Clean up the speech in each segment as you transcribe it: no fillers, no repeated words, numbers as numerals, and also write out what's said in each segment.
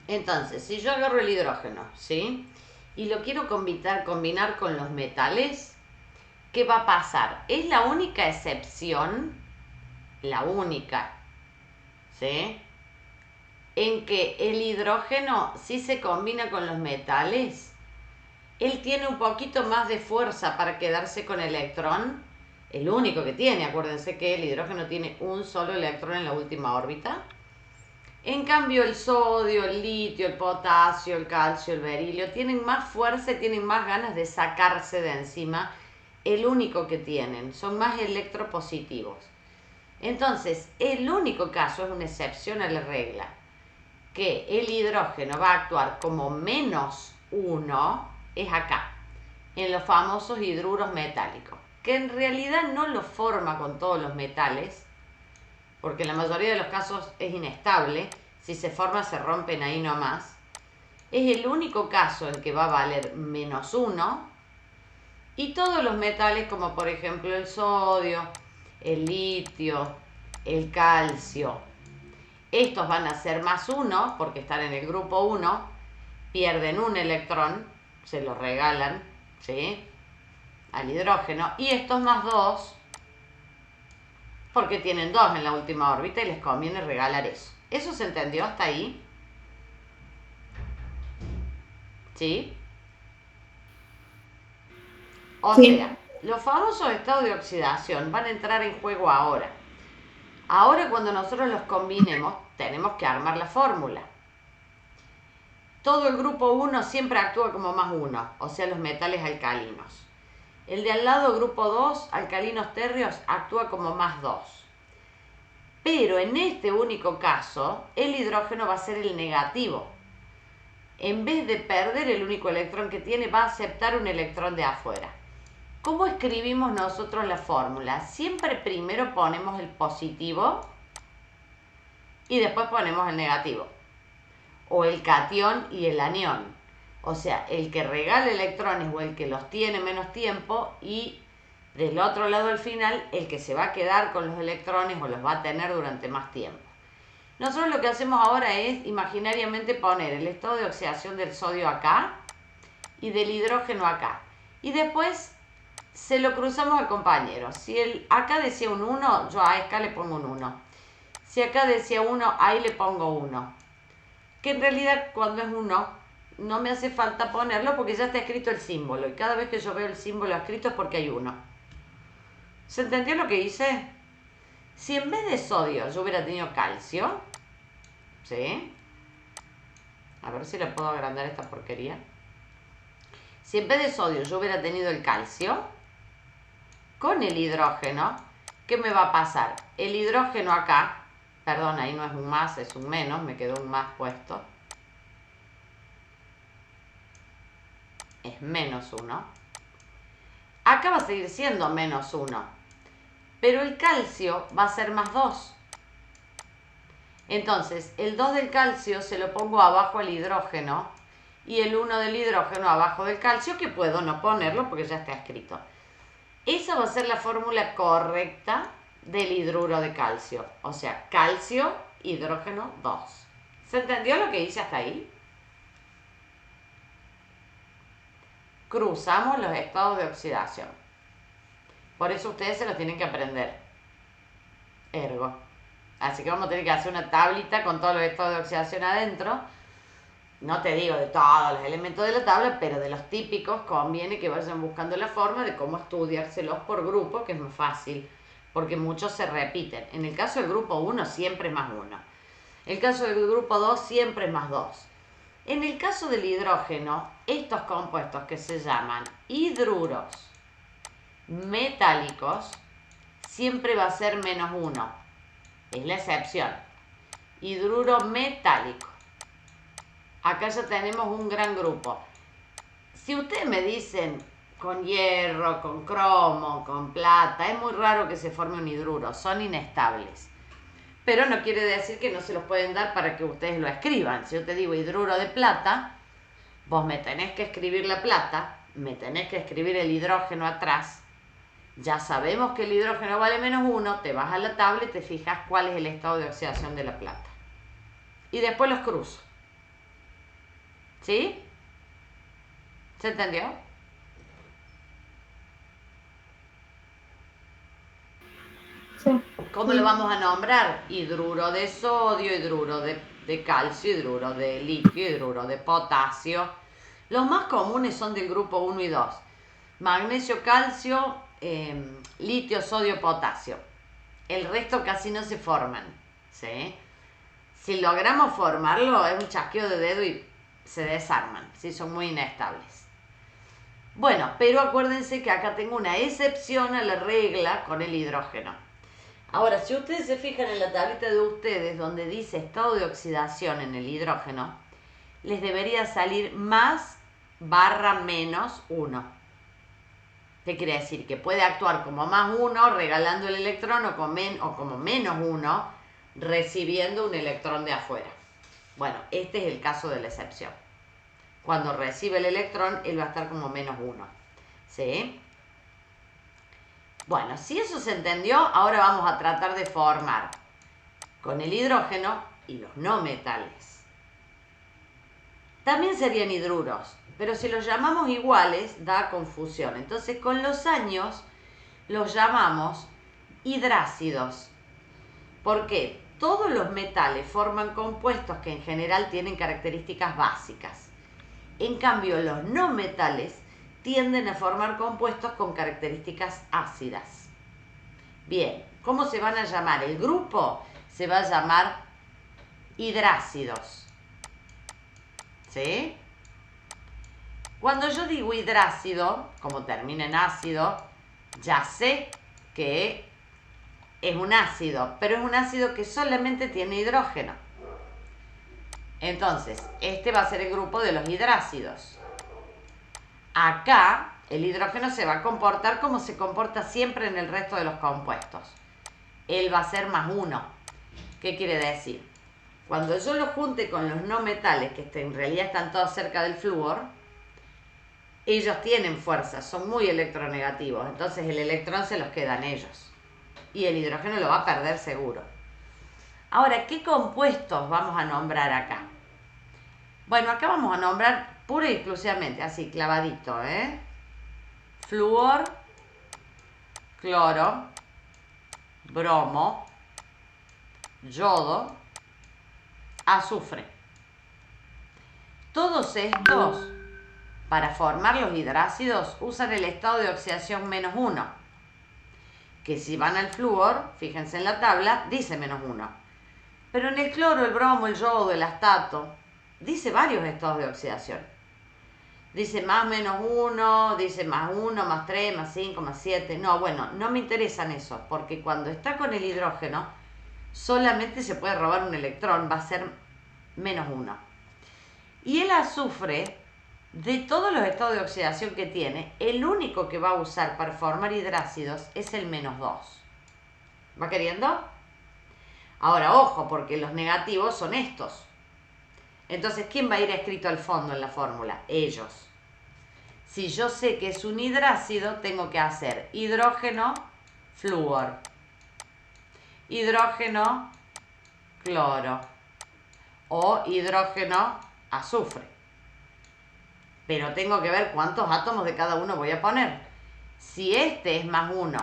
Entonces, si yo agarro el hidrógeno, ¿sí? Y lo quiero combinar con los metales, ¿qué va a pasar? Es la única excepción, la única, ¿sí? En que el hidrógeno, si se combina con los metales, él tiene un poquito más de fuerza para quedarse con el electrón, el único que tiene, acuérdense que el hidrógeno tiene un solo electrón en la última órbita. En cambio el sodio, el litio, el potasio, el calcio, el berilio tienen más fuerza y tienen más ganas de sacarse de encima el único que tienen, son más electropositivos. Entonces, el único caso es una excepción a la regla, que el hidrógeno va a actuar como -1, es acá, en los famosos hidruros metálicos, que en realidad no lo forma con todos los metales, porque en la mayoría de los casos es inestable, si se forma se rompen ahí nomás. Es el único caso en que va a valer -1, y todos los metales como por ejemplo el sodio, el litio, el calcio, estos van a ser +1 porque están en el grupo 1, pierden un electrón, se lo regalan, ¿sí?, al hidrógeno, y estos +2 porque tienen 2 en la última órbita y les conviene regalar eso. ¿Eso se entendió hasta ahí? ¿Sí? O sea, Sí, los famosos estados de oxidación van a entrar en juego ahora. Ahora cuando nosotros los combinemos, tenemos que armar la fórmula. Todo el grupo 1 siempre actúa como +1, o sea, los metales alcalinos. El de al lado, grupo 2, alcalinos térreos, actúa como +2. Pero en este único caso, el hidrógeno va a ser el negativo. En vez de perder el único electrón que tiene, va a aceptar un electrón de afuera. ¿Cómo escribimos nosotros la fórmula? Siempre primero ponemos el positivo y después ponemos el negativo. O el catión y el anión. O sea, el que regala electrones o el que los tiene menos tiempo, y del otro lado al final el que se va a quedar con los electrones o los va a tener durante más tiempo. Nosotros lo que hacemos ahora es imaginariamente poner el estado de oxidación del sodio acá y del hidrógeno acá. Y después se lo cruzamos al compañero. Si acá decía un 1, yo a acá le pongo un 1. Si acá decía 1, ahí le pongo 1. Que en realidad cuando es 1 no me hace falta ponerlo porque ya está escrito el símbolo. Y cada vez que yo veo el símbolo escrito es porque hay 1. ¿Se entendió lo que hice? Si en vez de sodio yo hubiera tenido calcio, ¿sí? A ver si le puedo agrandar esta porquería. Si en vez de sodio yo hubiera tenido el calcio, con el hidrógeno, ¿qué me va a pasar? El hidrógeno acá, perdón, ahí no es un más, es un menos, me quedó un más puesto. Es -1. Acá va a seguir siendo -1, pero el calcio va a ser +2. Entonces, el 2 del calcio se lo pongo abajo al hidrógeno y el 1 del hidrógeno abajo del calcio, que puedo no ponerlo porque ya está escrito. Esa va a ser la fórmula correcta del hidruro de calcio. O sea, calcio, hidrógeno 2. ¿Se entendió lo que hice hasta ahí? Cruzamos los estados de oxidación. Por eso ustedes se los tienen que aprender. Ergo. Así que vamos a tener que hacer una tablita con todos los estados de oxidación adentro. No te digo de todos los elementos de la tabla, pero de los típicos conviene que vayan buscando la forma de cómo estudiárselos por grupo, que es más fácil, porque muchos se repiten. En el caso del grupo 1 siempre es +1. En el caso del grupo 2 siempre es +2. En el caso del hidrógeno, estos compuestos que se llaman hidruros metálicos, siempre va a ser -1. Es la excepción. Hidruro metálico. Acá ya tenemos un gran grupo. Si ustedes me dicen con hierro, con cromo, con plata, es muy raro que se forme un hidruro, son inestables. Pero no quiere decir que no se los pueden dar para que ustedes lo escriban. Si yo te digo hidruro de plata, vos me tenés que escribir la plata, me tenés que escribir el hidrógeno atrás. Ya sabemos que el hidrógeno vale -1, te vas a la tabla y te fijas cuál es el estado de oxidación de la plata. Y después los cruzo. ¿Sí? ¿Se entendió? Sí. ¿Cómo lo vamos a nombrar? Hidruro de sodio, hidruro de calcio, hidruro de litio, hidruro de potasio. Los más comunes son del grupo 1 y 2. Magnesio, calcio, litio, sodio, potasio. El resto casi no se forman. ¿Sí? Si logramos formarlo, es un chasqueo de dedo y se desarman. ¿Sí? Son muy inestables. Bueno, pero acuérdense que acá tengo una excepción a la regla con el hidrógeno. Ahora, si ustedes se fijan en la tablita de ustedes donde dice estado de oxidación en el hidrógeno, les debería salir más barra menos 1. ¿Qué quiere decir? Que puede actuar como más 1 regalando el electrón o como menos 1 recibiendo un electrón de afuera. Bueno, este es el caso de la excepción. Cuando recibe el electrón, él va a estar como menos 1. ¿Sí? Bueno, si eso se entendió, ahora vamos a tratar de formar con el hidrógeno y los no metales. También serían hidruros, pero si los llamamos iguales da confusión. Entonces con los años los llamamos hidrácidos. ¿Por qué? Todos los metales forman compuestos que en general tienen características básicas. En cambio, los no metales tienden a formar compuestos con características ácidas. Bien, ¿cómo se van a llamar? El grupo se va a llamar hidrácidos. ¿Sí? Cuando yo digo hidrácido, como termina en ácido, ya sé que es un ácido, pero es un ácido que solamente tiene hidrógeno. Entonces, este va a ser el grupo de los hidrácidos. Acá, el hidrógeno se va a comportar como se comporta siempre en el resto de los compuestos. Él va a ser más 1. ¿Qué quiere decir? Cuando yo lo junte con los no metales, que en realidad están todos cerca del flúor, ellos tienen fuerza, son muy electronegativos, entonces el electrón se los quedan ellos. Y el hidrógeno lo va a perder seguro. Ahora, ¿qué compuestos vamos a nombrar acá? Bueno, acá vamos a nombrar pura y exclusivamente, así, clavadito, flúor, cloro, bromo, yodo, azufre. Todos estos, para formar los hidrácidos, usan el estado de oxidación menos 1. Que si van al flúor, fíjense en la tabla, dice menos 1. Pero en el cloro, el bromo, el yodo, el astato, dice varios estados de oxidación. Dice más menos 1, dice más 1, más 3, más 5, más 7. No, bueno, no me interesan esos, porque cuando está con el hidrógeno, solamente se puede robar un electrón, va a ser menos 1. Y el azufre, de todos los estados de oxidación que tiene, el único que va a usar para formar hidrácidos es el menos 2. ¿Va queriendo? Ahora, ojo, porque los negativos son estos. Entonces, ¿quién va a ir escrito al fondo en la fórmula? Ellos. Si yo sé que es un hidrácido, tengo que hacer hidrógeno, flúor. Hidrógeno, cloro. O hidrógeno, azufre. Pero tengo que ver cuántos átomos de cada uno voy a poner. Si este es más 1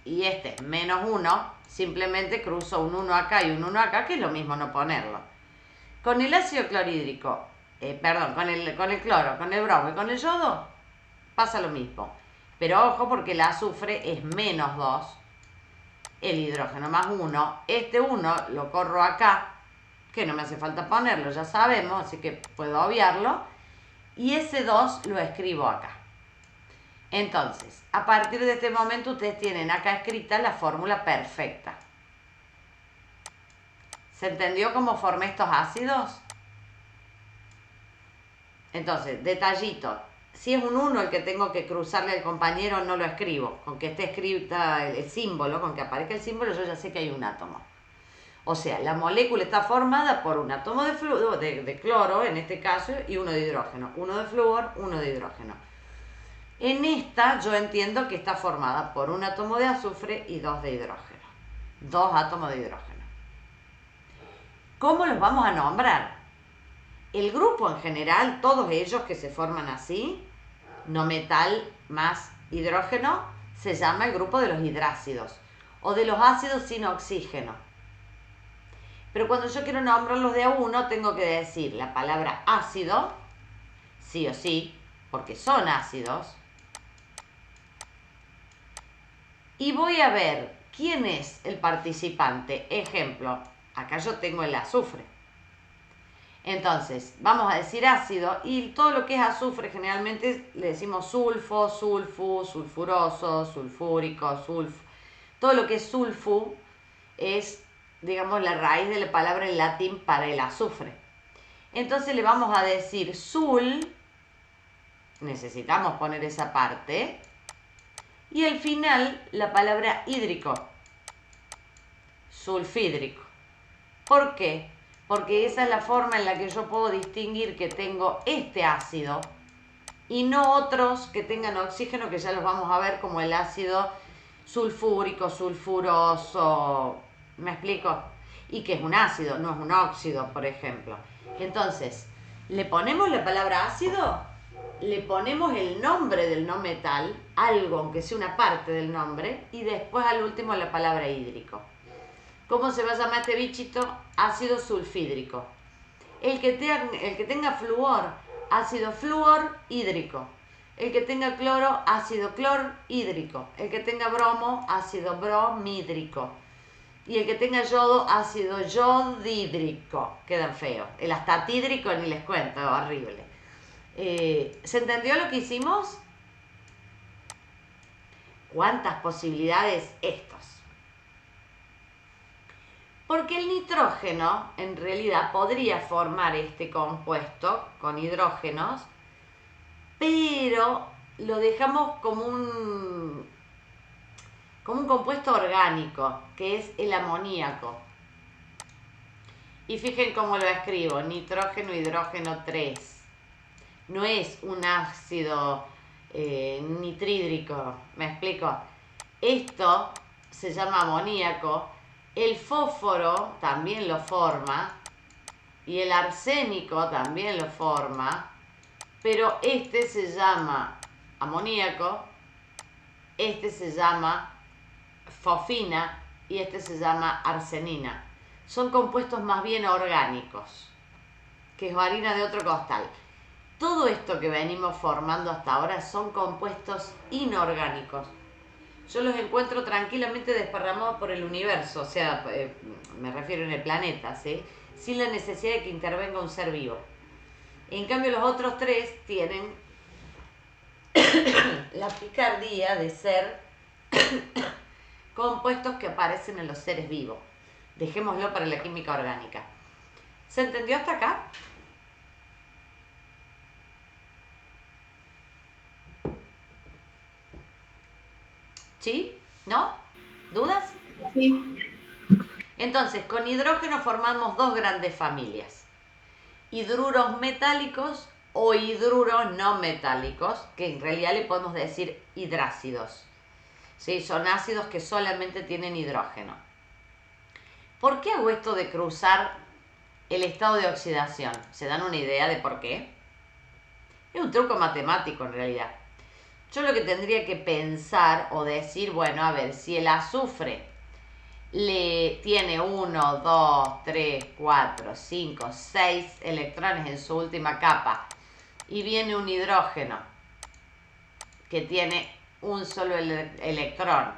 y este es menos 1, simplemente cruzo un 1 acá y un 1 acá, que es lo mismo no ponerlo. Con el ácido clorhídrico, con el cloro, con el bromo y con el yodo, pasa lo mismo. Pero ojo, porque el azufre es menos 2, el hidrógeno más 1. Este 1 lo corro acá, que no me hace falta ponerlo, ya sabemos, así que puedo obviarlo. Y ese 2 lo escribo acá. Entonces, a partir de este momento ustedes tienen acá escrita la fórmula perfecta. ¿Se entendió cómo formé estos ácidos? Entonces, detallito. Si es un 1 el que tengo que cruzarle al compañero, no lo escribo. Con que esté escrita el símbolo, con que aparezca el símbolo, yo ya sé que hay un átomo. O sea, la molécula está formada por un átomo de cloro, en este caso, y uno de hidrógeno. Uno de flúor, uno de hidrógeno. En esta yo entiendo que está formada por un átomo de azufre y 2 de hidrógeno. 2 átomos de hidrógeno. ¿Cómo los vamos a nombrar? El grupo en general, todos ellos que se forman así, no metal más hidrógeno, se llama el grupo de los hidrácidos o de los ácidos sin oxígeno. Pero cuando yo quiero nombrarlos de a uno, tengo que decir la palabra ácido, sí o sí, porque son ácidos. Y voy a ver quién es el participante. Ejemplo, acá yo tengo el azufre. Entonces, vamos a decir ácido y todo lo que es azufre generalmente le decimos sulfo, sulfu, sulfuroso, sulfúrico, todo lo que es sulfu es, digamos, la raíz de la palabra en latín para el azufre. Entonces le vamos a decir sul, necesitamos poner esa parte, y al final la palabra hídrico, sulfídrico. ¿Por qué? Porque esa es la forma en la que yo puedo distinguir que tengo este ácido y no otros que tengan oxígeno, que ya los vamos a ver, como el ácido sulfúrico, sulfuroso, ¿me explico? Y que es un ácido, no es un óxido, por ejemplo. Entonces, le ponemos la palabra ácido, le ponemos el nombre del no metal, algo, aunque sea una parte del nombre, y después al último la palabra hídrico. ¿Cómo se va a llamar este bichito? Ácido sulfídrico. El que tenga flúor, ácido flúor hídrico. El que tenga cloro, ácido clorhídrico. El que tenga bromo, ácido bromídrico. Y el que tenga yodo, ácido yodhídrico. Quedan feos. El astatídrico ni les cuento, es horrible. ¿Se entendió lo que hicimos? ¿Cuántas posibilidades estos? Porque el nitrógeno en realidad podría formar este compuesto con hidrógenos, pero lo dejamos como un compuesto orgánico, que es el amoníaco. Y fíjense cómo lo escribo, nitrógeno, hidrógeno 3. No es un ácido nitrídrico, ¿me explico? Esto se llama amoníaco. El fósforo también lo forma y el arsénico también lo forma, pero este se llama amoníaco, este se llama fosfina y este se llama arsenina. Son compuestos más bien orgánicos, que es harina de otro costal. Todo esto que venimos formando hasta ahora son compuestos inorgánicos. Yo los encuentro tranquilamente desparramados por el universo, o sea, me refiero en el planeta, ¿sí? Sin la necesidad de que intervenga un ser vivo. En cambio, los otros tres tienen la picardía de ser compuestos que aparecen en los seres vivos. Dejémoslo para la química orgánica. ¿Se entendió hasta acá? ¿Sí? ¿No? ¿Dudas? Sí. Entonces, con hidrógeno formamos dos grandes familias. Hidruros metálicos o hidruros no metálicos, que en realidad le podemos decir hidrácidos. ¿Sí? Son ácidos que solamente tienen hidrógeno. ¿Por qué hago esto de cruzar el estado de oxidación? ¿Se dan una idea de por qué? Es un truco matemático en realidad. Yo lo que tendría que pensar o decir, bueno, a ver, si el azufre le tiene 1, 2, 3, 4, 5, 6 electrones en su última capa y viene un hidrógeno que tiene un solo electrón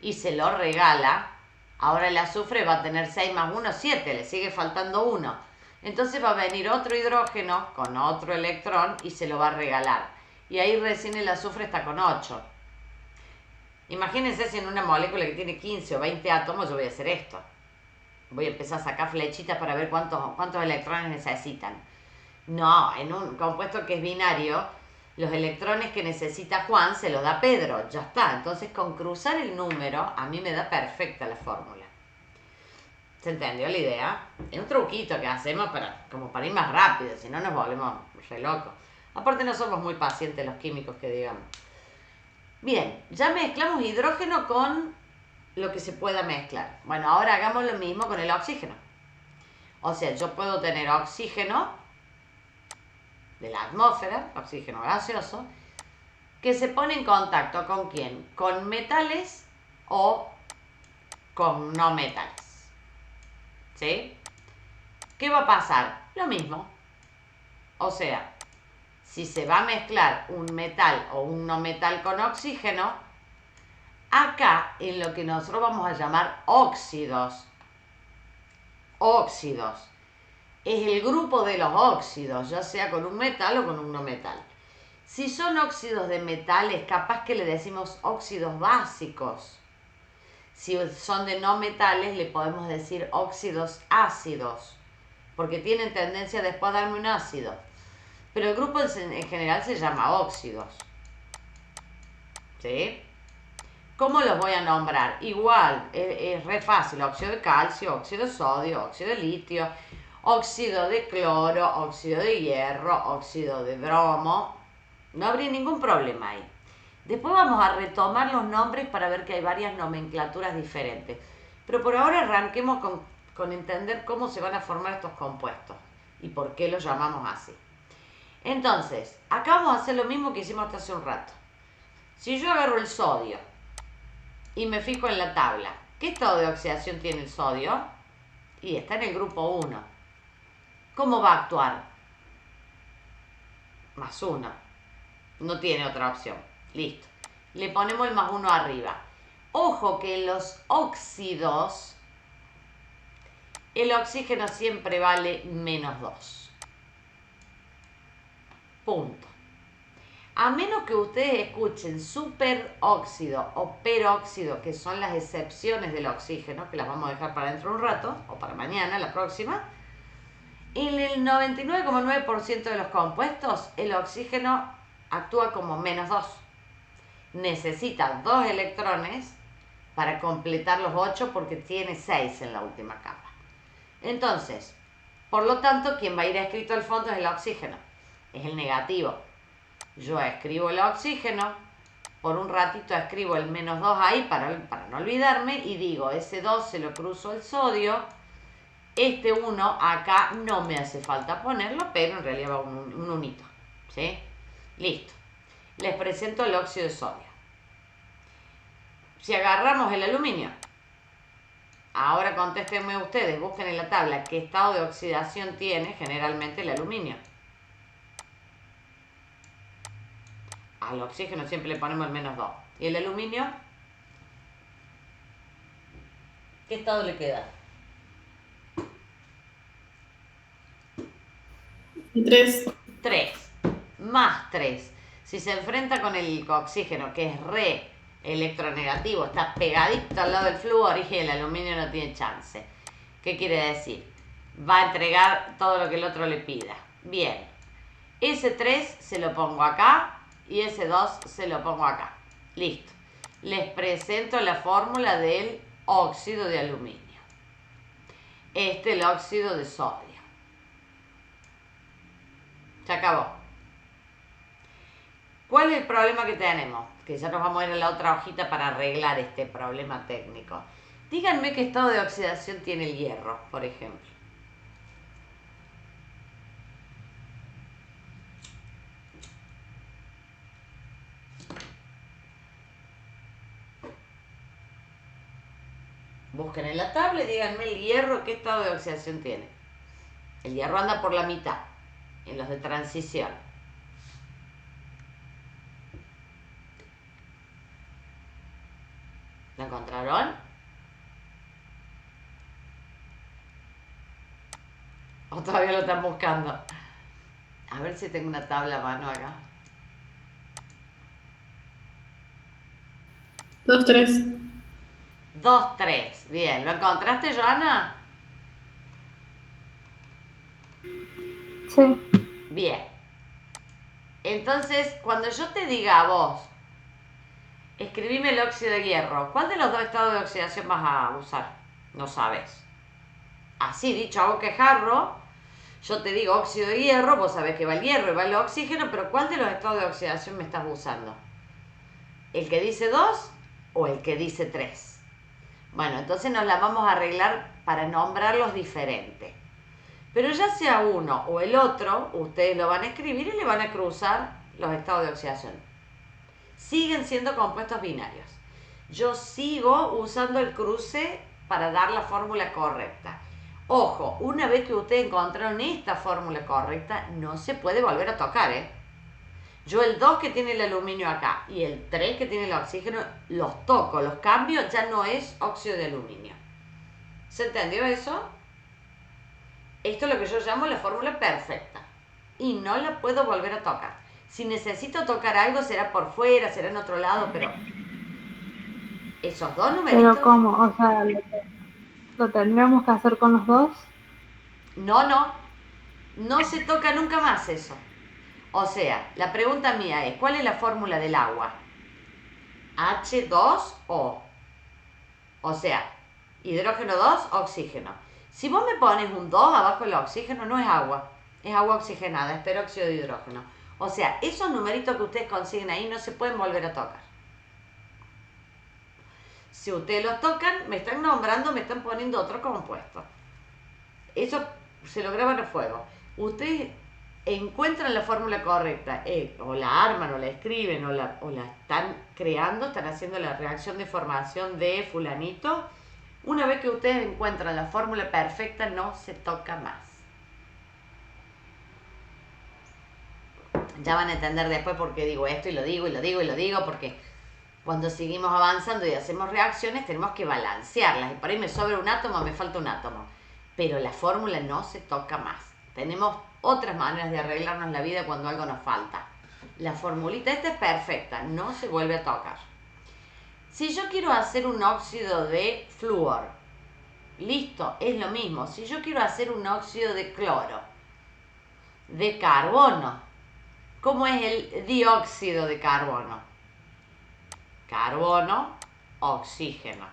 y se lo regala, ahora el azufre va a tener 6 más 1, 7, le sigue faltando 1. Entonces va a venir otro hidrógeno con otro electrón y se lo va a regalar. Y ahí recién el azufre está con 8. Imagínense si en una molécula que tiene 15 o 20 átomos yo voy a hacer esto. Voy a empezar a sacar flechitas para ver cuántos electrones necesitan. No, en un compuesto que es binario, los electrones que necesita Juan se los da Pedro, ya está. Entonces con cruzar el número a mí me da perfecta la fórmula. ¿Se entendió la idea? Es un truquito que hacemos como para ir más rápido, si no nos volvemos re locos. Aparte no somos muy pacientes los químicos, que digamos. Bien, ya mezclamos hidrógeno con lo que se pueda mezclar. Bueno, ahora hagamos lo mismo con el oxígeno. O sea, yo puedo tener oxígeno de la atmósfera, oxígeno gaseoso, que se pone en contacto ¿con quién? Con metales o con no metales. ¿Sí? ¿Qué va a pasar? Lo mismo. O sea, si se va a mezclar un metal o un no metal con oxígeno, acá en lo que nosotros vamos a llamar óxidos, es el grupo de los óxidos, ya sea con un metal o con un no metal. Si son óxidos de metales, capaz que le decimos óxidos básicos. Si son de no metales, le podemos decir óxidos ácidos, porque tienen tendencia después a darme un ácido. Pero el grupo en general se llama óxidos. ¿Sí? ¿Cómo los voy a nombrar? Igual, es re fácil. Óxido de calcio, óxido de sodio, óxido de litio, óxido de cloro, óxido de hierro, óxido de bromo. No habría ningún problema ahí. Después vamos a retomar los nombres para ver que hay varias nomenclaturas diferentes. Pero por ahora arranquemos con entender cómo se van a formar estos compuestos y por qué los llamamos así. Entonces, acá vamos a hacer lo mismo que hicimos hasta hace un rato. Si yo agarro el sodio y me fijo en la tabla, ¿qué estado de oxidación tiene el sodio? Y está en el grupo 1. ¿Cómo va a actuar? Más 1. No tiene otra opción. Listo. Le ponemos el más 1 arriba. Ojo que en los óxidos el oxígeno siempre vale -2. Punto. A menos que ustedes escuchen superóxido o peróxido, que son las excepciones del oxígeno, que las vamos a dejar para dentro de un rato, o para mañana, la próxima, en el 99,9% de los compuestos, el oxígeno actúa como -2. Necesita 2 electrones para completar los 8 porque tiene 6 en la última capa. Entonces, por lo tanto, quien va a ir escrito al fondo es el oxígeno, es el negativo. Yo escribo el oxígeno, por un ratito escribo el -2 ahí para no olvidarme y digo, ese 2 se lo cruzo el sodio, este 1 acá no me hace falta ponerlo, pero en realidad va un unito, ¿sí? Listo. Les presento el óxido de sodio. Si agarramos el aluminio, ahora contéstenme ustedes, busquen en la tabla qué estado de oxidación tiene generalmente el aluminio. Al oxígeno siempre le ponemos el -2. ¿Y el aluminio? ¿Qué estado le queda? 3. 3. Más 3. Si se enfrenta con el oxígeno, que es re electronegativo, está pegadito al lado del flúor y el aluminio no tiene chance. ¿Qué quiere decir? Va a entregar todo lo que el otro le pida. Bien. Ese 3 se lo pongo acá y ese 2 se lo pongo acá. Listo. Les presento la fórmula del óxido de aluminio. Este es el óxido de sodio. Se acabó. ¿Cuál es el problema que tenemos? Que ya nos vamos a ir a la otra hojita para arreglar este problema técnico. Díganme qué estado de oxidación tiene el hierro, por ejemplo. Busquen en la tabla y díganme el hierro qué estado de oxidación tiene. El hierro anda por la mitad, en los de transición. ¿Lo encontraron? ¿O todavía lo están buscando? A ver si tengo una tabla a mano acá. 2, 3. 2, 3. Bien. ¿Lo encontraste, Joana? Sí. Bien. Entonces, cuando yo te diga a vos, escribime el óxido de hierro, ¿cuál de los dos estados de oxidación vas a usar? No sabes. Así, dicho a boquejarro, yo te digo óxido de hierro, vos sabés que va el hierro y va el oxígeno, pero ¿cuál de los estados de oxidación me estás usando? ¿El que dice 2 o el que dice 3? Bueno, entonces nos la vamos a arreglar para nombrarlos diferentes. Pero ya sea uno o el otro, ustedes lo van a escribir y le van a cruzar los estados de oxidación. Siguen siendo compuestos binarios. Yo sigo usando el cruce para dar la fórmula correcta. Ojo, una vez que ustedes encontraron esta fórmula correcta, no se puede volver a tocar, ¿eh? Yo el 2 que tiene el aluminio acá y el 3 que tiene el oxígeno, los toco, los cambio, ya no es óxido de aluminio. ¿Se entendió eso? Esto es lo que yo llamo la fórmula perfecta. Y no la puedo volver a tocar. Si necesito tocar algo, será por fuera, será en otro lado, pero esos dos numeritos... Pero ¿cómo? O sea, ¿lo tendríamos que hacer con los dos? No se toca nunca más eso. O sea, la pregunta mía es, ¿cuál es la fórmula del agua? H2O. O sea, hidrógeno 2, oxígeno. Si vos me pones un 2 abajo del oxígeno, no es agua oxigenada, es peróxido de hidrógeno. O sea, esos numeritos que ustedes consiguen ahí no se pueden volver a tocar. Si ustedes los tocan, me están nombrando, me están poniendo otro compuesto. Eso se lo graban a fuego. Ustedes encuentran la fórmula correcta, o la arman, o la escriben, o la están creando, están haciendo la reacción de formación de fulanito. Una vez que ustedes encuentran la fórmula perfecta, no se toca más. Ya van a entender después por qué digo esto, y lo digo, y lo digo, y lo digo, porque cuando seguimos avanzando y hacemos reacciones, tenemos que balancearlas. Y por ahí me sobra un átomo, me falta un átomo. Pero la fórmula no se toca más. Tenemos otras maneras de arreglarnos la vida cuando algo nos falta. La formulita esta es perfecta, no se vuelve a tocar. Si yo quiero hacer un óxido de flúor, listo, es lo mismo. Si yo quiero hacer un óxido de cloro, de carbono, ¿cómo es el dióxido de carbono? Carbono, oxígeno.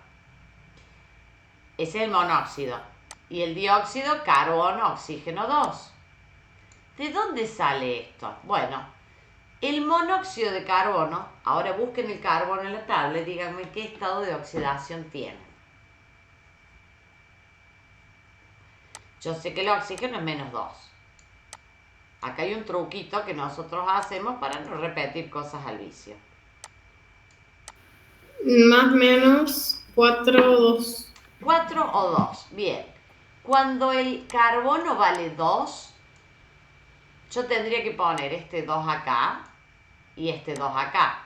Ese es el monóxido. Y el dióxido, carbono, oxígeno 2. ¿De dónde sale esto? Bueno, el monóxido de carbono, ahora busquen el carbono en la tabla y díganme qué estado de oxidación tiene. Yo sé que el oxígeno es -2. Acá hay un truquito que nosotros hacemos para no repetir cosas al vicio. Más menos 4, 2. 4 o 2, bien. Cuando el carbono vale 2, yo tendría que poner este 2 acá y este 2 acá.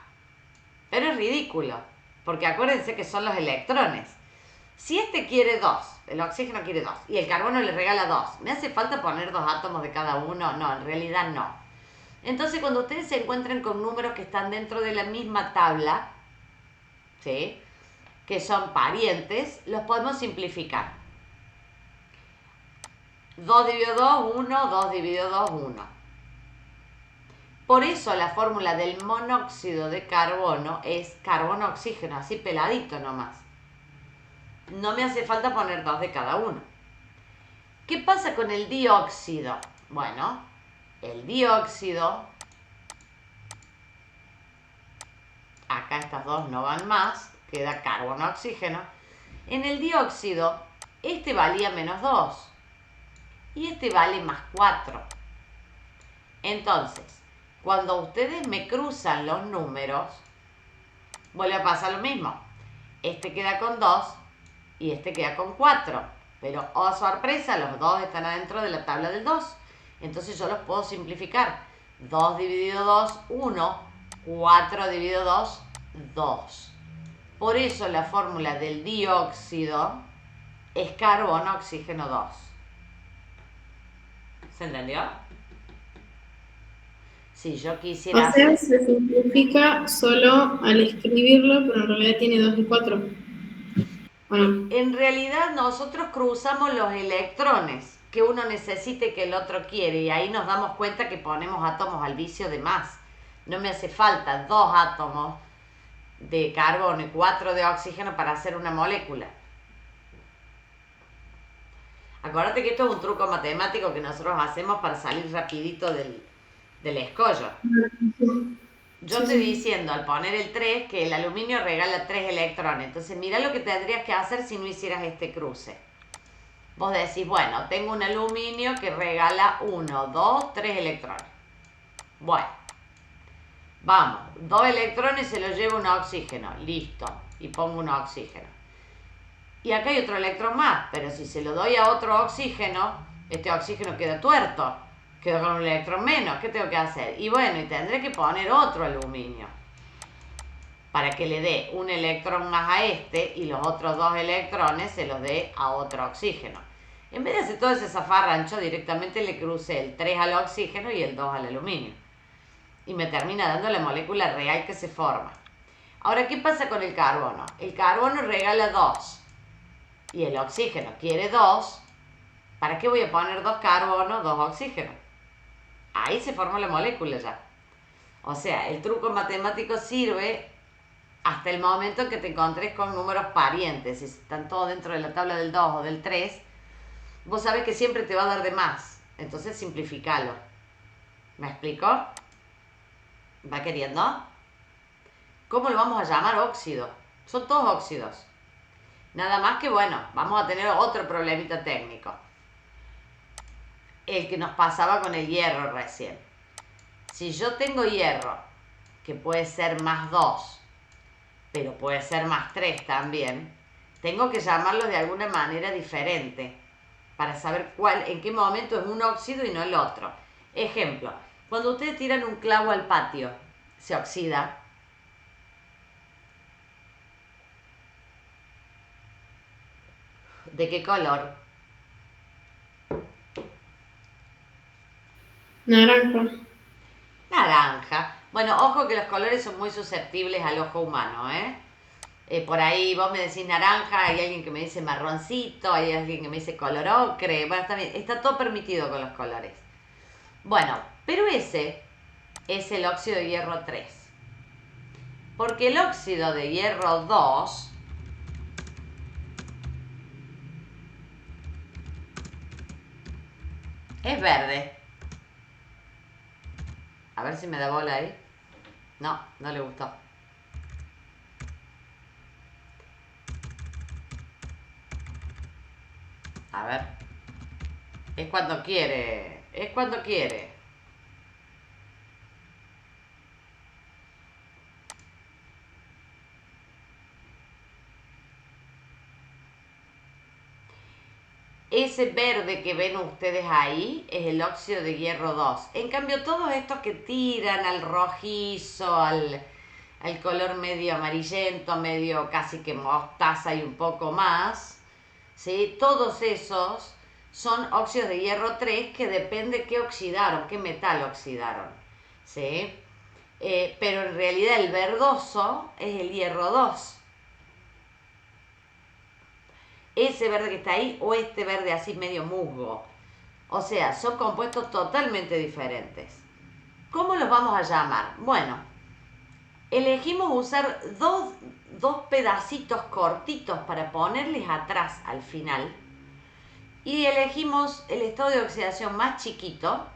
Pero es ridículo, porque acuérdense que son los electrones. Si este quiere 2, el oxígeno quiere 2, y el carbono le regala 2, ¿me hace falta poner 2 átomos de cada uno? No, en realidad no. Entonces, cuando ustedes se encuentren con números que están dentro de la misma tabla, ¿sí?, que son parientes, los podemos simplificar. 2 dividido 2, 1, 2 dividido 2, 1. Por eso la fórmula del monóxido de carbono es carbono-oxígeno, así peladito nomás. No me hace falta poner 2 de cada uno. ¿Qué pasa con el dióxido? Bueno, el dióxido, acá estas dos no van más, queda carbono-oxígeno. En el dióxido, este valía -2 y este vale +4. Entonces, cuando ustedes me cruzan los números, vuelve a pasar lo mismo. Este queda con 2 y este queda con 4. Pero, oh sorpresa, los dos están adentro de la tabla del 2. Entonces yo los puedo simplificar. 2 dividido 2, 1. 4 dividido 2, 2. Por eso la fórmula del dióxido es carbono, oxígeno 2. ¿Se entendió? Si yo quisiera O sea, hacer... se simplifica solo al escribirlo, pero en realidad tiene 2 y 4. Bueno, En realidad nosotros cruzamos los electrones que uno necesita y que el otro quiere, y ahí nos damos cuenta que ponemos átomos al vicio de más. No me hace falta 2 átomos de carbono y 4 de oxígeno para hacer una molécula. Acuérdate que esto es un truco matemático que nosotros hacemos para salir rapidito del escollo. Yo estoy diciendo al poner el 3 que el aluminio regala 3 electrones. Entonces mira lo que tendrías que hacer si no hicieras este cruce. Vos decís, bueno, tengo un aluminio que regala 1, 2, 3 electrones. Bueno, vamos, 2 electrones se los lleva un oxígeno, listo, y pongo un oxígeno. Y acá hay otro electrón más, pero si se lo doy a otro oxígeno, este oxígeno queda tuerto, quedo con un electrón menos, ¿qué tengo que hacer? Y bueno, y tendré que poner otro aluminio para que le dé un electrón más a este y los otros 2 electrones se los dé a otro oxígeno. En vez de hacer todo ese zafarrancho, directamente le crucé el 3 al oxígeno y el 2 al aluminio. Y me termina dando la molécula real que se forma. Ahora, ¿qué pasa con el carbono? El carbono regala 2 y el oxígeno quiere 2. ¿Para qué voy a poner 2 carbonos, 2 oxígenos? Ahí se formó la molécula ya. O sea, el truco matemático sirve hasta el momento en que te encontres con números parientes. Si están todos dentro de la tabla del 2 o del 3, vos sabés que siempre te va a dar de más. Entonces simplificalo. ¿Me explico? ¿Va queriendo? ¿Cómo lo vamos a llamar? Óxido. Son todos óxidos. Nada más que, bueno, vamos a tener otro problemita técnico. El que nos pasaba con el hierro recién. Si yo tengo hierro, que puede ser más 2, pero puede ser más 3 también, tengo que llamarlos de alguna manera diferente para saber en qué momento es un óxido y no el otro. Ejemplo, cuando ustedes tiran un clavo al patio, se oxida. ¿De qué color? Naranja. Naranja. Bueno, ojo que los colores son muy susceptibles al ojo humano, ¿eh? Por ahí vos me decís naranja, hay alguien que me dice marroncito, hay alguien que me dice color ocre. Bueno, está bien, está todo permitido con los colores. Bueno, pero ese es el óxido de hierro 3. Porque el óxido de hierro 2 es verde. A ver si me da bola ahí. No, no le gustó. A ver. Es cuando quiere. Es cuando quiere. Ese verde que ven ustedes ahí es el óxido de hierro 2. En cambio, todos estos que tiran al rojizo, al color medio amarillento, medio casi que mostaza y un poco más, ¿sí? Todos esos son óxidos de hierro 3 que depende qué oxidaron, qué metal oxidaron, ¿sí? Pero en realidad el verdoso es el hierro 2. Ese verde que está ahí o este verde así medio musgo. O sea, son compuestos totalmente diferentes. ¿Cómo los vamos a llamar? Bueno, elegimos usar dos pedacitos cortitos para ponerles atrás al final. Y elegimos el estado de oxidación más chiquito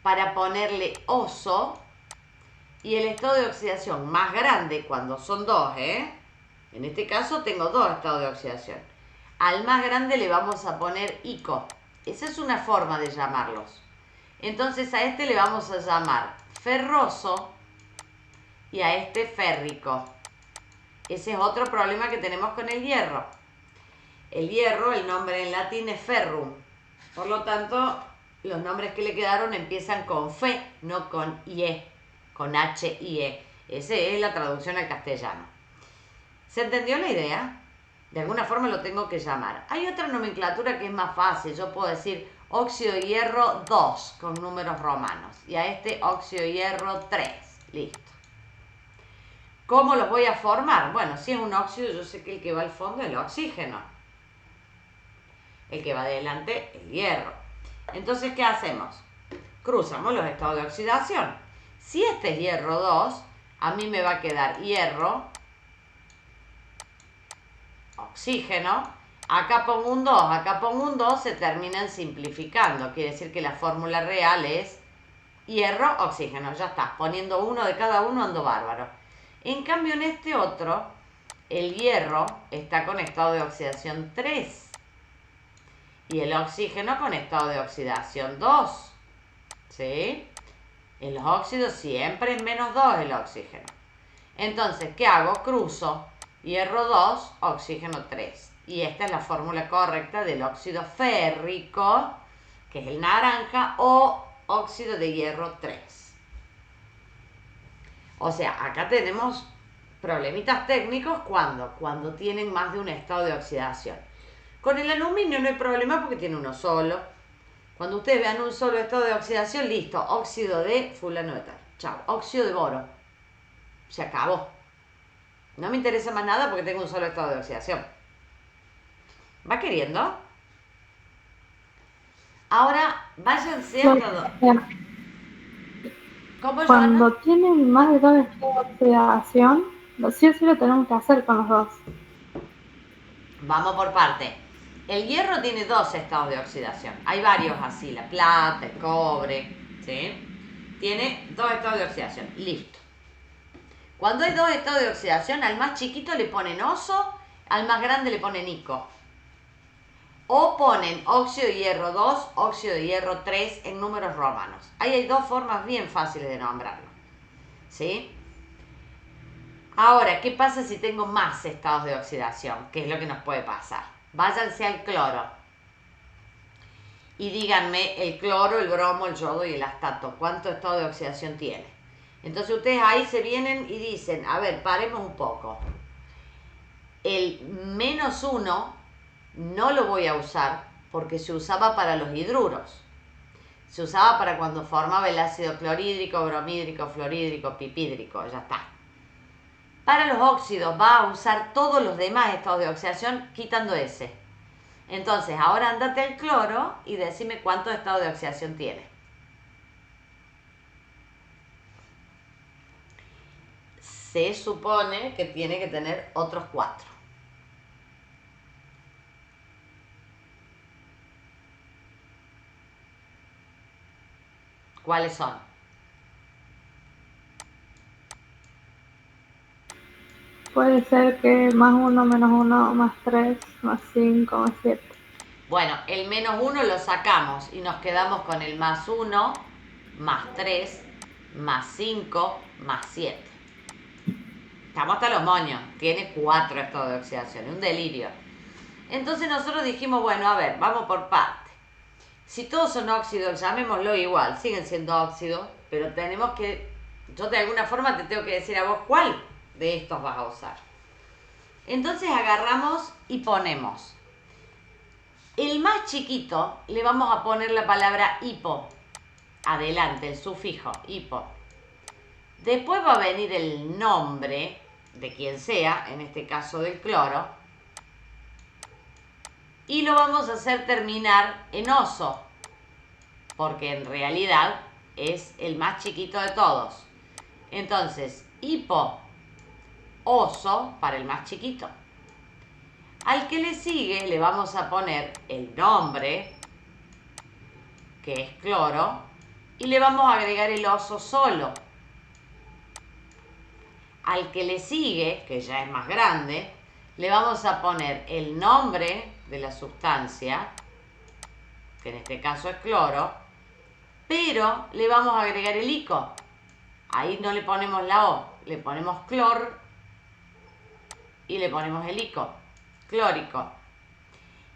para ponerle oso. Y el estado de oxidación más grande cuando son 2, En este caso tengo 2 estados de oxidación. Al más grande le vamos a poner ico. Esa es una forma de llamarlos. Entonces a este le vamos a llamar ferroso y a este férrico. Ese es otro problema que tenemos con el hierro. El hierro, el nombre en latín es ferrum. Por lo tanto, los nombres que le quedaron empiezan con fe, no con ie, con H-I-E. Esa es la traducción al castellano. ¿Se entendió la idea? De alguna forma lo tengo que llamar. Hay otra nomenclatura que es más fácil. Yo puedo decir óxido de hierro 2 con números romanos. Y a este óxido de hierro 3. Listo. ¿Cómo los voy a formar? Bueno, si es un óxido, yo sé que el que va al fondo es el oxígeno. El que va adelante, el hierro. Entonces, ¿qué hacemos? Cruzamos los estados de oxidación. Si este es hierro 2, a mí me va a quedar hierro, oxígeno. Acá pongo un 2, acá pongo un 2, se terminan simplificando. Quiere decir que la fórmula real es hierro, oxígeno. Ya está, poniendo uno de cada uno ando bárbaro. En cambio, en este otro, el hierro está con estado de oxidación 3. y el oxígeno con estado de oxidación 2. ¿Sí? En los óxidos siempre es -2 el oxígeno. Entonces, ¿qué hago? Cruzo hierro 2, oxígeno 3. Y esta es la fórmula correcta del óxido férrico, que es el naranja, o óxido de hierro 3. O sea, acá tenemos problemitas técnicos cuando tienen más de un estado de oxidación. Con el aluminio no hay problema porque tiene uno solo. Cuando ustedes vean un solo estado de oxidación, listo, óxido de fulano de tal. Chao, óxido de boro. Se acabó. No me interesa más nada porque tengo un solo estado de oxidación. ¿Va queriendo? Ahora, váyanse hasta... ¿Cómo, Joana? Cuando tienen más de 2 estados de oxidación, sí o sí lo tenemos que hacer con los dos. Vamos por parte. El hierro tiene 2 estados de oxidación. Hay varios así, la plata, el cobre, ¿sí? Tiene 2 estados de oxidación. Listo. Cuando hay 2 estados de oxidación, al más chiquito le ponen oso, al más grande le ponen nico. O ponen óxido de hierro 2, óxido de hierro 3 en números romanos. Ahí hay 2 formas bien fáciles de nombrarlo. ¿Sí? Ahora, ¿qué pasa si tengo más estados de oxidación? ¿Qué es lo que nos puede pasar? Váyanse al cloro y díganme el cloro, el bromo, el yodo y el astato. ¿Cuánto estado de oxidación tiene? Entonces ustedes ahí se vienen y dicen, a ver, paremos un poco. El -1 no lo voy a usar porque se usaba para los hidruros. Se usaba para cuando formaba el ácido clorhídrico, bromhídrico, fluorhídrico, pipídrico, ya está. Para los óxidos va a usar todos los demás estados de oxidación quitando ese. Entonces, ahora andate al cloro y decime cuántos estados de oxidación tiene. Se supone que tiene que tener otros 4. ¿Cuáles son? Puede ser que +1, -1, +3, +5, +7. Bueno, el -1 lo sacamos y nos quedamos con el +1, +3, +5, +7. Estamos hasta los moños. Tiene 4 estados de oxidación. Un delirio. Entonces nosotros dijimos, bueno, a ver, vamos por parte. Si todos son óxidos, llamémoslo igual. Siguen siendo óxidos, pero tenemos que... Yo de alguna forma te tengo que decir a vos cuál de estos vas a usar. Entonces agarramos y ponemos... El más chiquito le vamos a poner la palabra hipo. Adelante, el sufijo, hipo. Después va a venir el nombre de quien sea, en este caso del cloro. Y lo vamos a hacer terminar en oso. Porque en realidad es el más chiquito de todos. Entonces, hipo, oso para el más chiquito. Al que le sigue le vamos a poner el nombre, que es cloro, y le vamos a agregar el oso solo. Al que le sigue, que ya es más grande, le vamos a poner el nombre de la sustancia, que en este caso es cloro, pero le vamos a agregar el ico. Ahí no le ponemos la O, le ponemos clor y le ponemos el ico. Clórico.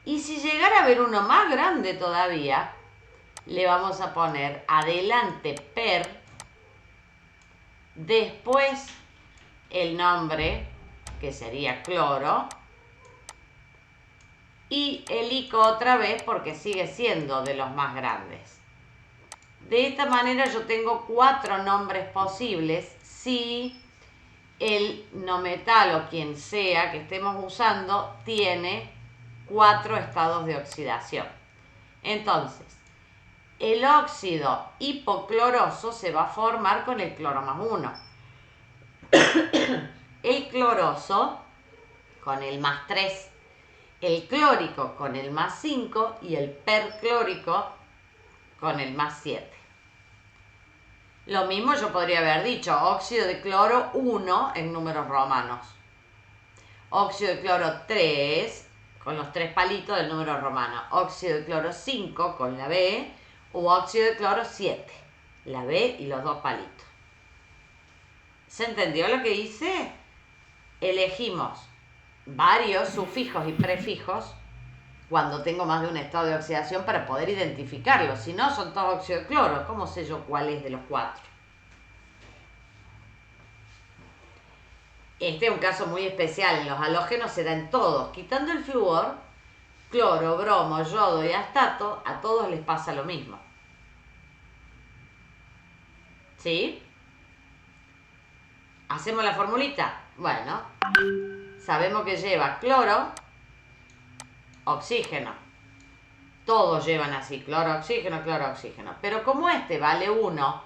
Y si llegara a haber uno más grande todavía, le vamos a poner adelante per, después el nombre, que sería cloro, y el ico otra vez porque sigue siendo de los más grandes. De esta manera yo tengo 4 nombres posibles si el no metal o quien sea que estemos usando tiene 4 estados de oxidación. Entonces, el óxido hipocloroso se va a formar con el cloro +1. El cloroso con el +3. El clórico con el +5 y el perclórico con el +7. Lo mismo yo podría haber dicho óxido de cloro 1 en números romanos, óxido de cloro 3 con los 3 palitos del número romano. Óxido de cloro 5 con la B o óxido de cloro 7. La B y los 2 palitos. ¿Se entendió lo que hice? Elegimos varios sufijos y prefijos cuando tengo más de un estado de oxidación para poder identificarlos. Si no, son todos óxido de cloro. ¿Cómo sé yo cuál es de los 4? Este es un caso muy especial. En los halógenos se da en todos. Quitando el flúor, cloro, bromo, yodo y astato, a todos les pasa lo mismo. ¿Sí? ¿Hacemos la formulita? Bueno, sabemos que lleva cloro, oxígeno. Todos llevan así, cloro, oxígeno, cloro, oxígeno. Pero como este vale 1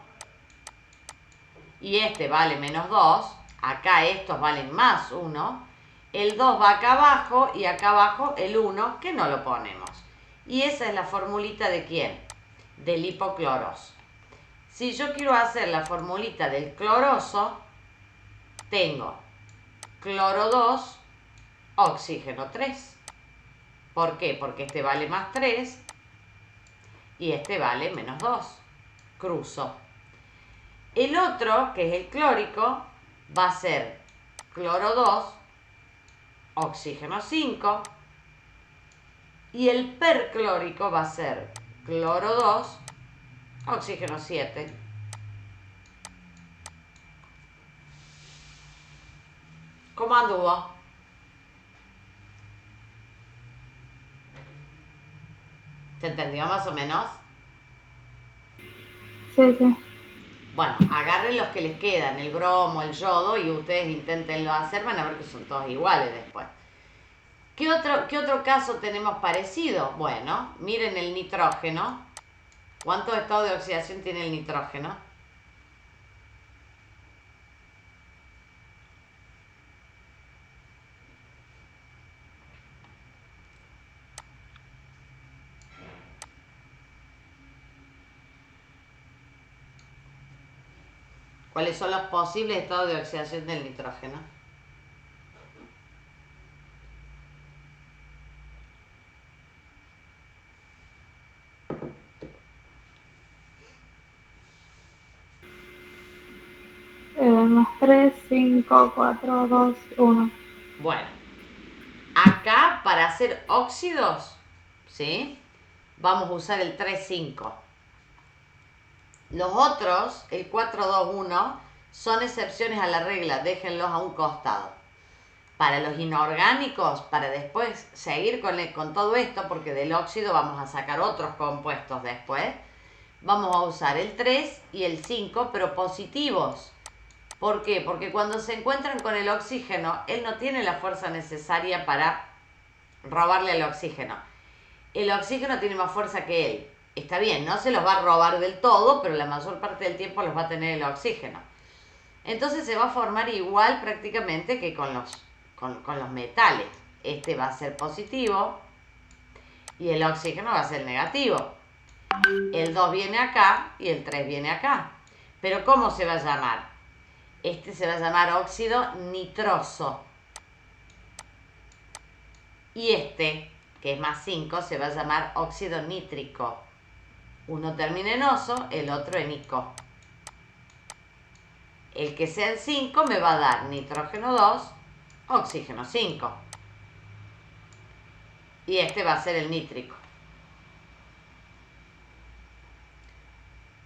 y este vale menos 2, acá estos valen más 1, el 2 va acá abajo y acá abajo el 1 que no lo ponemos. Y esa es la formulita de ¿quién? Del hipocloroso. Si yo quiero hacer la formulita del cloroso, tengo cloro 2, oxígeno 3. ¿Por qué? Porque este vale más 3 y este vale menos 2. Cruzo. El otro, que es el clórico, va a ser cloro 2, oxígeno 5. Y el perclórico va a ser cloro 2, oxígeno 7. ¿Cómo anduvo? ¿Se entendió más o menos? Sí, sí. Bueno, agarren los que les quedan, el bromo, el yodo, y ustedes inténtenlo hacer, van a ver que son todos iguales después. ¿Qué otro caso tenemos parecido? Bueno, miren el nitrógeno. ¿Cuántos estados de oxidación tiene el nitrógeno? ¿Cuáles son los posibles estados de oxidación del nitrógeno? Más 3, 5, 4, 2, 1. Bueno, acá para hacer óxidos, ¿sí? Vamos a usar el 3,5. Los otros, el 4, 2, 1, son excepciones a la regla, déjenlos a un costado. Para los inorgánicos, para después seguir con todo esto, porque del óxido vamos a sacar otros compuestos después, vamos a usar el 3 y el 5, pero positivos. ¿Por qué? Porque cuando se encuentran con el oxígeno, él no tiene la fuerza necesaria para robarle al oxígeno. El oxígeno tiene más fuerza que él. Está bien, no se los va a robar del todo, pero la mayor parte del tiempo los va a tener el oxígeno. Entonces se va a formar igual prácticamente que con los metales. Este va a ser positivo y el oxígeno va a ser negativo. El 2 viene acá y el 3 viene acá. Pero ¿cómo se va a llamar? Este se va a llamar óxido nitroso. Y este, que es más 5, se va a llamar óxido nítrico. Uno termina en oso, el otro en ico. El que sea el 5 me va a dar nitrógeno 2, oxígeno 5. Y este va a ser el nítrico.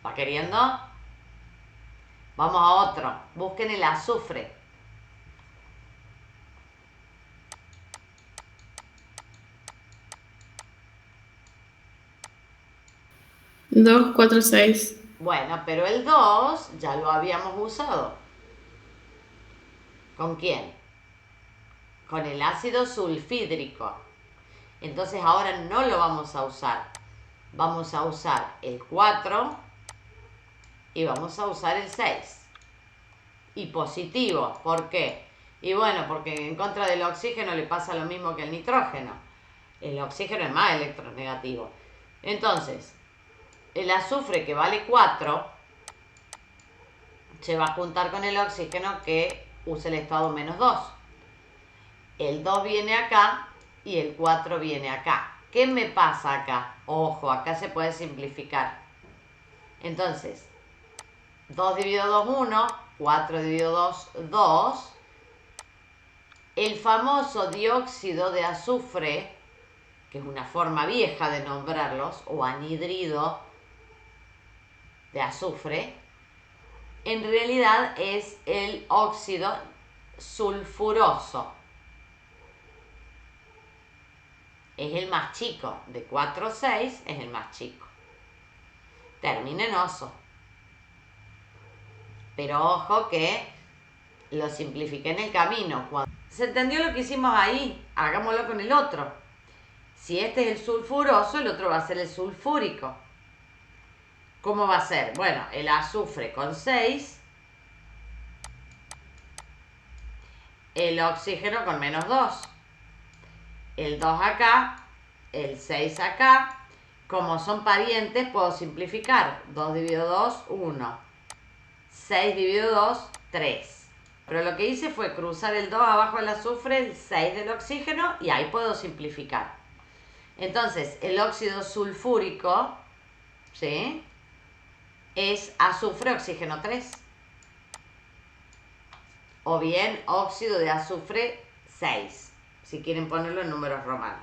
¿Va queriendo? Vamos a otro. Busquen el azufre. Dos, 4, 6. Bueno, pero el 2 ya lo habíamos usado. ¿Con quién? Con el ácido sulfídrico. Entonces ahora no lo vamos a usar. Vamos a usar el 4 y vamos a usar el 6. Y positivo. ¿Por qué? Y bueno, porque en contra del oxígeno le pasa lo mismo que el nitrógeno. El oxígeno es más electronegativo. Entonces, el azufre, que vale 4, se va a juntar con el oxígeno que usa el estado menos 2. El 2 viene acá y el 4 viene acá. ¿Qué me pasa acá? Ojo, acá se puede simplificar. Entonces, 2 dividido 2, 1, 4 dividido 2, 2. El famoso dióxido de azufre, que es una forma vieja de nombrarlos, o anhidrido de azufre, en realidad es el óxido sulfuroso. Es el más chico, de 4 a 6 es el más chico. Termina en oso. Pero ojo que lo simplifiqué en el camino. ¿Se entendió lo que hicimos ahí? Hagámoslo con el otro. Si este es el sulfuroso, el otro va a ser el sulfúrico. ¿Cómo va a ser? Bueno, el azufre con 6, el oxígeno con menos 2. El 2 acá, el 6 acá. Como son parientes, puedo simplificar. 2 dividido 2, 1. 6 dividido 2, 3. Pero lo que hice fue cruzar el 2 abajo del azufre, el 6 del oxígeno, y ahí puedo simplificar. Entonces, el óxido sulfúrico, ¿sí?, es azufre, oxígeno 3. O bien óxido de azufre 6, si quieren ponerlo en números romanos.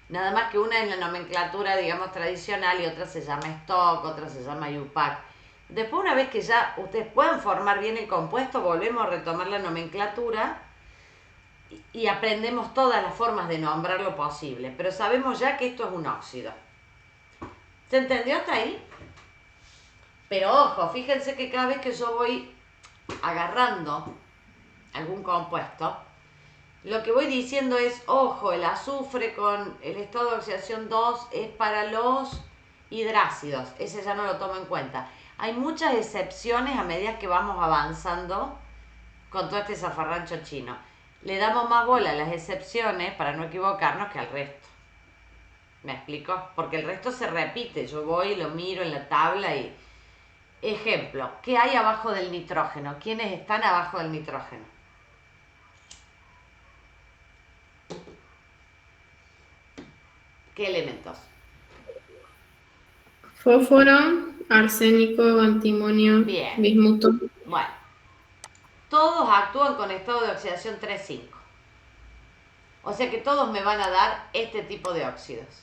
Nada más que una es la nomenclatura, digamos, tradicional, y otra se llama stock, otra se llama UPAC. Después, una vez que ya ustedes puedan formar bien el compuesto, volvemos a retomar la nomenclatura y aprendemos todas las formas de nombrarlo posible. Pero sabemos ya que esto es un óxido. ¿Se entendió hasta ahí? Pero ojo, fíjense que cada vez que yo voy agarrando algún compuesto, lo que voy diciendo es, ojo, el azufre con el estado de oxidación 2 es para los hidrácidos. Ese ya no lo tomo en cuenta. Hay muchas excepciones a medida que vamos avanzando con todo este zafarrancho chino. Le damos más bola a las excepciones para no equivocarnos que al resto. ¿Me explico? Porque el resto se repite. Yo voy y lo miro en la tabla y... Ejemplo, ¿qué hay abajo del nitrógeno? ¿Quiénes están abajo del nitrógeno? ¿Qué elementos? Fósforo, arsénico, antimonio, Bien. bismuto. Bueno, todos actúan con estado de oxidación 3,5. O sea que todos me van a dar este tipo de óxidos.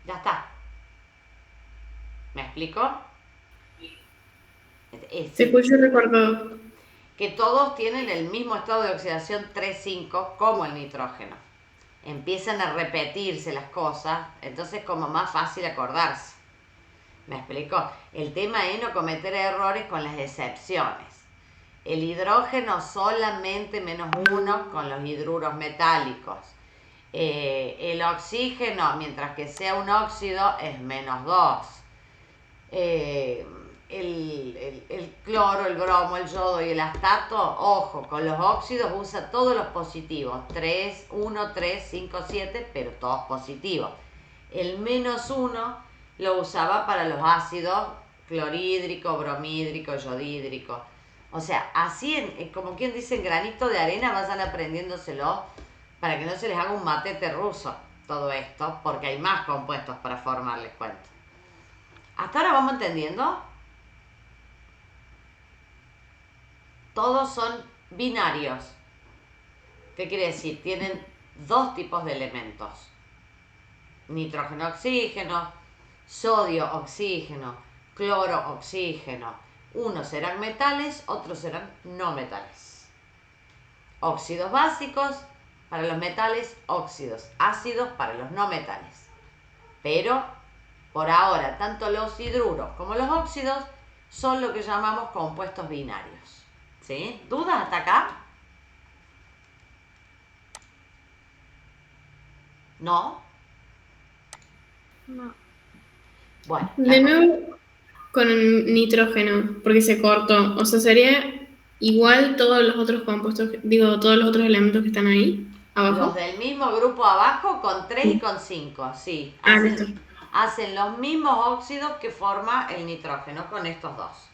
Ya está. ¿Me explico? Se escucha recortado. Que todos tienen el mismo estado de oxidación 3,5 como el nitrógeno. Empiezan a repetirse las cosas, entonces es como más fácil acordarse. ¿Me explico? El tema es no cometer errores con las excepciones. El hidrógeno solamente -1 con los hidruros metálicos. El oxígeno, mientras que sea un óxido, es -2. El cloro, el bromo, el yodo y el astato, ojo, con los óxidos usa todos los positivos, 3, 1, 3, 5, 7, pero todos positivos. El -1 lo usaba para los ácidos clorhídrico, bromhídrico, yodhídrico. O sea, así, como quien dice, en granito de arena vayan aprendiéndoselo para que no se les haga un matete ruso todo esto, porque hay más compuestos para formar, les cuento. ¿Hasta ahora vamos entendiendo? Todos son binarios. ¿Qué quiere decir? Tienen dos tipos de elementos. Nitrógeno, oxígeno, sodio, oxígeno, cloro, oxígeno. Unos serán metales, otros serán no metales. Óxidos básicos para los metales, óxidos ácidos para los no metales. Pero, por ahora, tanto los hidruros como los óxidos son lo que llamamos compuestos binarios. ¿Sí? ¿Dudas hasta acá? ¿No? No. Bueno. De nuevo con el nitrógeno, porque se cortó. O sea, sería igual todos los otros compuestos, todos los otros elementos que están ahí, abajo. Los del mismo grupo abajo con 3 y con 5, sí. Listo. Hacen los mismos óxidos que forma el nitrógeno con estos dos.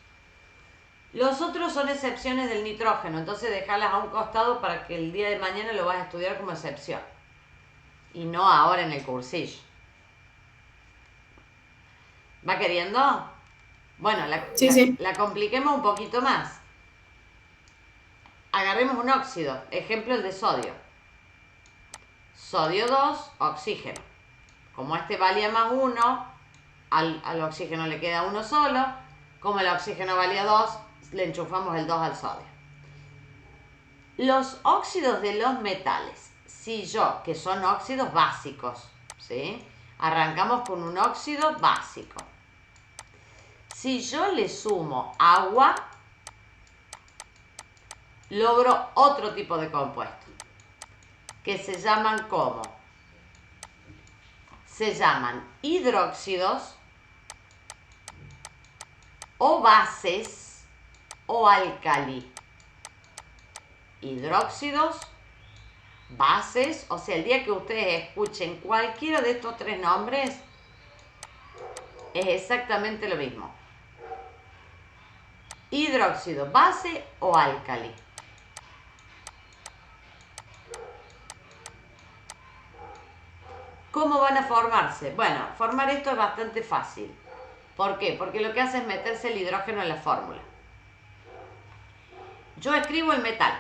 Los otros son excepciones del nitrógeno, entonces dejarlas a un costado para que el día de mañana lo vas a estudiar como excepción. Y no ahora en el cursillo. ¿Va queriendo? Bueno, Sí. la compliquemos un poquito más. Agarremos un óxido, ejemplo el de sodio. Sodio 2, oxígeno. Como este valía más 1, al oxígeno le queda uno solo. Como el oxígeno valía 2, le enchufamos el 2 al sodio. Los óxidos de los metales, que son óxidos básicos, ¿sí? Arrancamos con un óxido básico. Si yo le sumo agua, logro otro tipo de compuesto, que se llaman ¿cómo? Se llaman hidróxidos o bases o álcali. Hidróxidos, bases, o sea, el día que ustedes escuchen cualquiera de estos tres nombres, es exactamente lo mismo. Hidróxido, base o álcali. ¿Cómo van a formarse? Bueno, formar esto es bastante fácil. ¿Por qué? Porque lo que hace es meterse el hidrógeno en la fórmula. Yo escribo el metal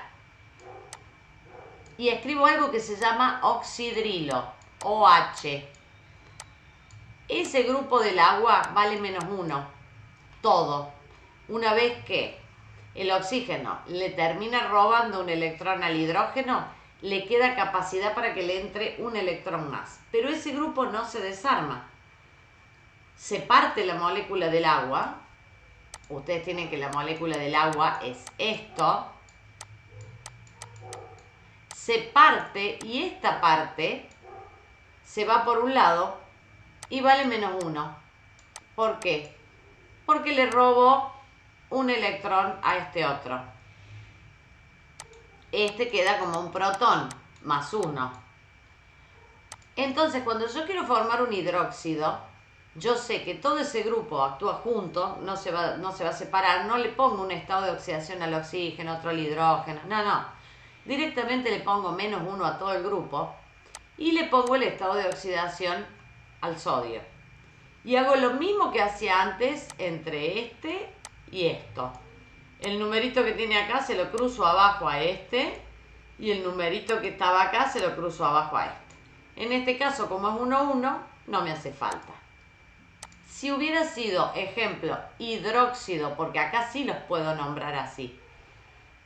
y escribo algo que se llama oxidrilo, OH. Ese grupo del agua vale -1, todo. Una vez que el oxígeno le termina robando un electrón al hidrógeno, le queda capacidad para que le entre un electrón más. Pero ese grupo no se desarma. Se parte la molécula del agua. Ustedes tienen que la molécula del agua es esto. Se parte y esta parte se va por un lado y vale -1. ¿Por qué? Porque le robo un electrón a este otro. Este queda como un protón, +1. Entonces, cuando yo quiero formar un hidróxido, yo sé que todo ese grupo actúa junto, no se va a separar, no le pongo un estado de oxidación al oxígeno, otro al hidrógeno, no. Directamente le pongo -1 a todo el grupo y le pongo el estado de oxidación al sodio. Y hago lo mismo que hacía antes entre este y esto. El numerito que tiene acá se lo cruzo abajo a este y el numerito que estaba acá se lo cruzo abajo a este. En este caso, como es 1, 1, no me hace falta. Si hubiera sido, ejemplo, hidróxido, porque acá sí los puedo nombrar así.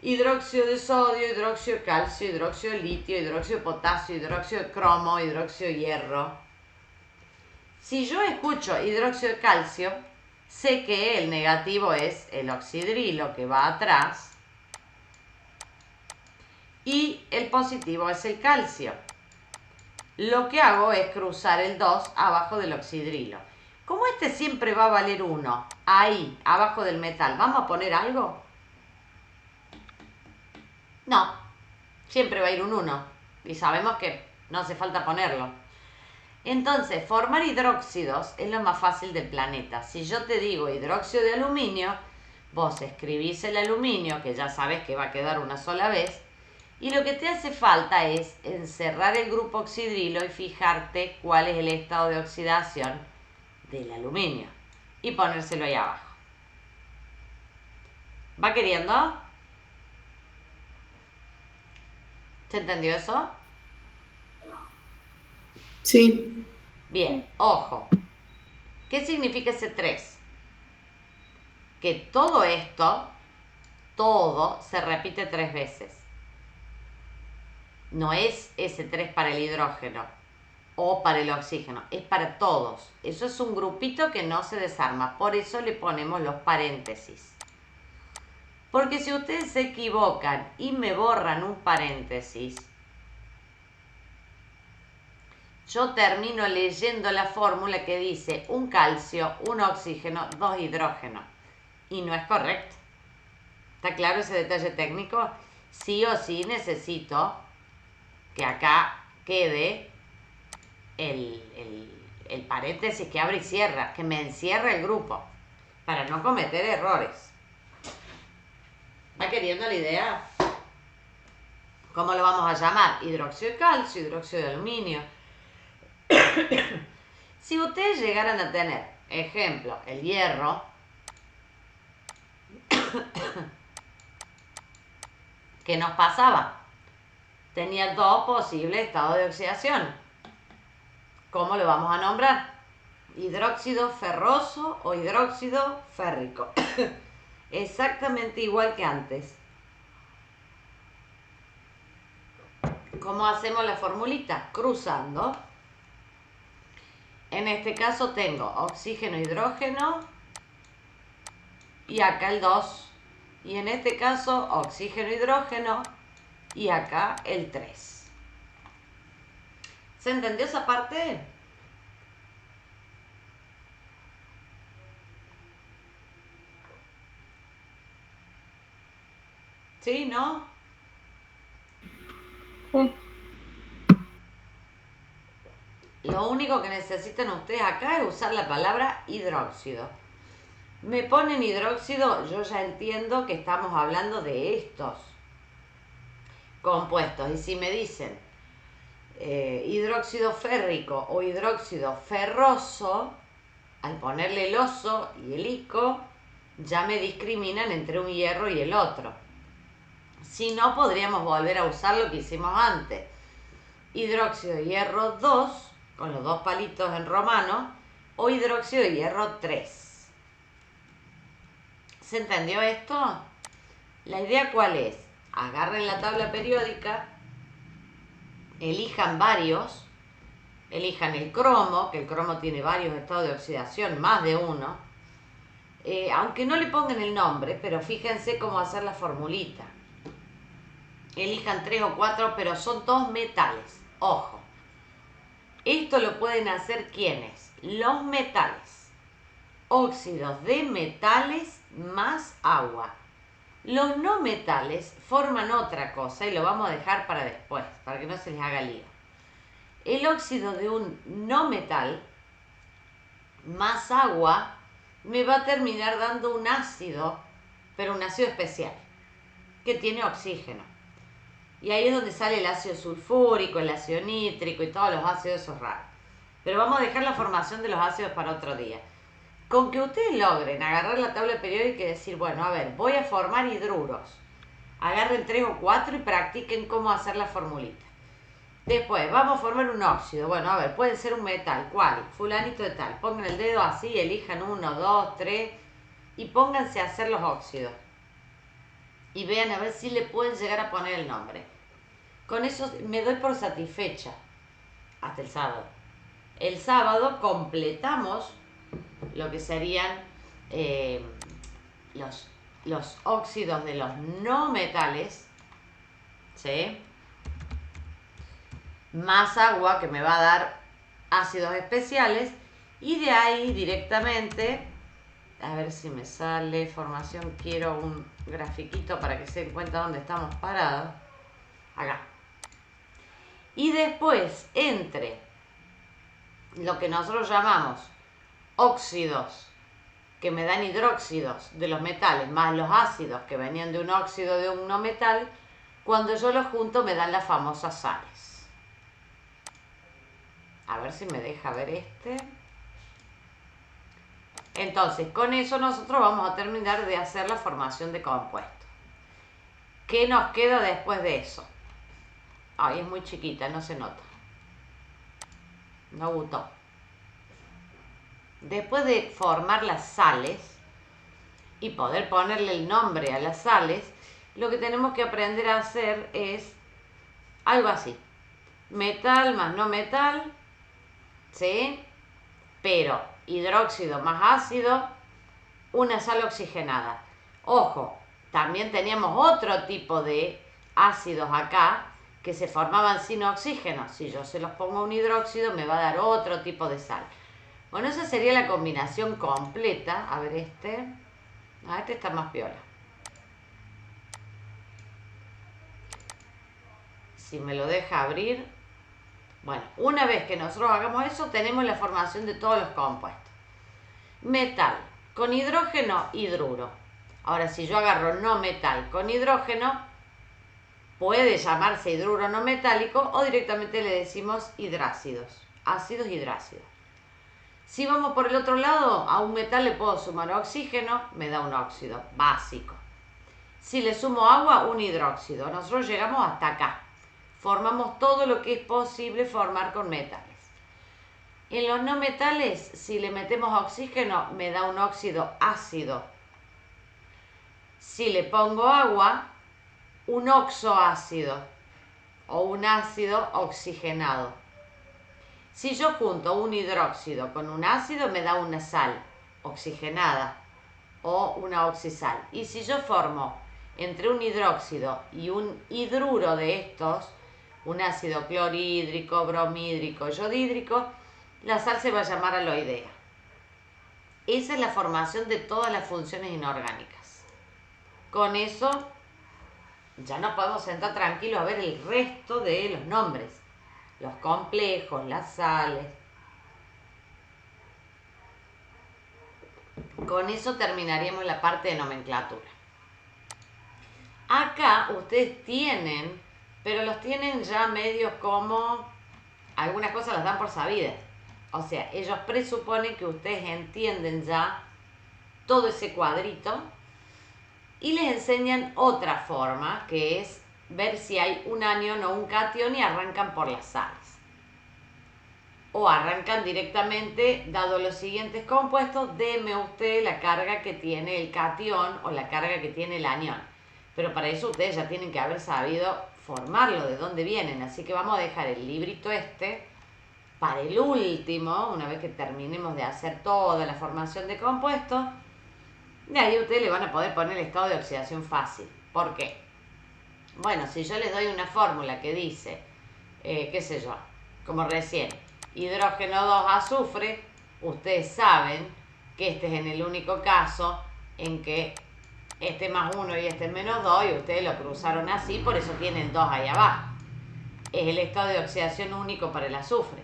Hidróxido de sodio, hidróxido de calcio, hidróxido de litio, hidróxido de potasio, hidróxido de cromo, hidróxido de hierro. Si yo escucho hidróxido de calcio, sé que el negativo es el oxidrilo que va atrás y el positivo es el calcio. Lo que hago es cruzar el 2 abajo del oxidrilo. Como este siempre va a valer 1, ahí, abajo del metal, ¿vamos a poner algo? No, siempre va a ir un 1 y sabemos que no hace falta ponerlo. Entonces, formar hidróxidos es lo más fácil del planeta. Si yo te digo hidróxido de aluminio, vos escribís el aluminio, que ya sabes que va a quedar una sola vez, y lo que te hace falta es encerrar el grupo oxidrilo y fijarte cuál es el estado de oxidación del aluminio y ponérselo ahí abajo. ¿Va queriendo? ¿Se entendió eso? Sí. Bien, ojo. ¿Qué significa ese 3? Que todo esto, todo se repite 3 veces. No es ese 3 para el hidrógeno o para el oxígeno, es para todos. Eso es un grupito que no se desarma, por eso le ponemos los paréntesis. Porque si ustedes se equivocan y me borran un paréntesis, yo termino leyendo la fórmula que dice un calcio, un oxígeno, 2 hidrógenos. Y no es correcto. ¿Está claro ese detalle técnico? Sí o sí necesito que acá quede el paréntesis que abre y cierra, que me encierra el grupo, para no cometer errores. ¿Va queriendo la idea? ¿Cómo lo vamos a llamar? Hidróxido de calcio, hidróxido de aluminio. Si ustedes llegaran a tener, ejemplo, el hierro, ¿qué nos pasaba? Tenía dos posibles estados de oxidación. ¿Cómo lo vamos a nombrar? Hidróxido ferroso o hidróxido férrico. Exactamente igual que antes. ¿Cómo hacemos la formulita? Cruzando. En este caso tengo oxígeno, hidrógeno y acá el 2. Y en este caso oxígeno, hidrógeno y acá el 3. ¿Se entendió esa parte? ¿Sí? ¿No? Sí. Lo único que necesitan ustedes acá es usar la palabra hidróxido. Me ponen hidróxido, yo ya entiendo que estamos hablando de estos compuestos. Y si me dicen hidróxido férrico o hidróxido ferroso, al ponerle el oso y el ico, ya me discriminan entre un hierro y el otro. Si no, podríamos volver a usar lo que hicimos antes. Hidróxido de hierro 2, con los dos palitos en romano, o hidróxido de hierro 3. ¿Se entendió esto? La idea ¿cuál es? Agarren la tabla periódica, elijan varios, elijan el cromo, que el cromo tiene varios estados de oxidación, más de uno, aunque no le pongan el nombre, pero fíjense cómo hacer la formulita. Elijan 3 o 4, pero son todos metales. Ojo, esto lo pueden hacer ¿quiénes? Los metales. Óxidos de metales más agua. Los no metales forman otra cosa y lo vamos a dejar para después, para que no se les haga lío. El óxido de un no metal más agua me va a terminar dando un ácido, pero un ácido especial, que tiene oxígeno. Y ahí es donde sale el ácido sulfúrico, el ácido nítrico y todos los ácidos esos raros. Pero vamos a dejar la formación de los ácidos para otro día. Con que ustedes logren agarrar la tabla periódica y decir, bueno, a ver, voy a formar hidruros. Agarren 3 o 4 y practiquen cómo hacer la formulita. Después, vamos a formar un óxido. Bueno, a ver, puede ser un metal. ¿Cuál? Fulanito de tal. Pongan el dedo así, elijan 1, 2, 3 y pónganse a hacer los óxidos. Y vean a ver si le pueden llegar a poner el nombre. Con eso me doy por satisfecha hasta el sábado. El sábado completamos lo que serían los óxidos de los no metales, ¿sí? Más agua que me va a dar ácidos especiales y de ahí directamente, a ver si me sale formación, quiero un grafiquito para que se den cuenta dónde estamos parados, acá. Y después entre lo que nosotros llamamos óxidos que me dan hidróxidos de los metales más los ácidos que venían de un óxido de un no metal, cuando yo los junto me dan las famosas sales. A ver si me deja ver este. Entonces, con eso nosotros vamos a terminar de hacer la formación de compuestos. ¿Qué nos queda después de eso? Ay, es muy chiquita, no se nota. No gustó. Después de formar las sales y poder ponerle el nombre a las sales, lo que tenemos que aprender a hacer es algo así. Metal más no metal, ¿sí? Pero hidróxido más ácido, una sal oxigenada. Ojo, también teníamos otro tipo de ácidos acá que se formaban sin oxígeno. Si yo se los pongo a un hidróxido me va a dar otro tipo de sal. Bueno, esa sería la combinación completa. A ver este. Este está más piola. Si me lo deja abrir. Bueno, una vez que nosotros hagamos eso, tenemos la formación de todos los compuestos. Metal con hidrógeno, hidruro. Ahora, si yo agarro no metal con hidrógeno, puede llamarse hidruro no metálico o directamente le decimos hidrácidos, ácidos hidrácidos. Si vamos por el otro lado, a un metal le puedo sumar oxígeno, me da un óxido básico. Si le sumo agua, un hidróxido. Nosotros llegamos hasta acá. Formamos todo lo que es posible formar con metales. En los no metales, si le metemos oxígeno, me da un óxido ácido. Si le pongo agua, un oxoácido o un ácido oxigenado. Si yo junto un hidróxido con un ácido, me da una sal oxigenada o una oxisal. Y si yo formo entre un hidróxido y un hidruro de estos, un ácido clorhídrico, bromhídrico, yodhídrico, la sal se va a llamar aloidea. Esa es la formación de todas las funciones inorgánicas. Con eso ya nos podemos sentar tranquilos a ver el resto de los nombres, los complejos, las sales. Con eso terminaríamos la parte de nomenclatura. Acá ustedes tienen, pero los tienen ya medio como, algunas cosas las dan por sabidas. O sea, ellos presuponen que ustedes entienden ya todo ese cuadrito y les enseñan otra forma, que es ver si hay un anión o un catión y arrancan por las sales. O arrancan directamente, dado los siguientes compuestos, deme usted la carga que tiene el catión o la carga que tiene el anión. Pero para eso ustedes ya tienen que haber sabido formarlo, de dónde vienen. Así que vamos a dejar el librito este para el último, una vez que terminemos de hacer toda la formación de compuestos. De ahí ustedes le van a poder poner el estado de oxidación fácil. ¿Por qué? Bueno, si yo les doy una fórmula que dice, qué sé yo, como recién, hidrógeno 2 azufre, ustedes saben que este es en el único caso en que este más 1 y este menos 2, y ustedes lo cruzaron así, por eso tienen 2 ahí abajo. Es el estado de oxidación único para el azufre.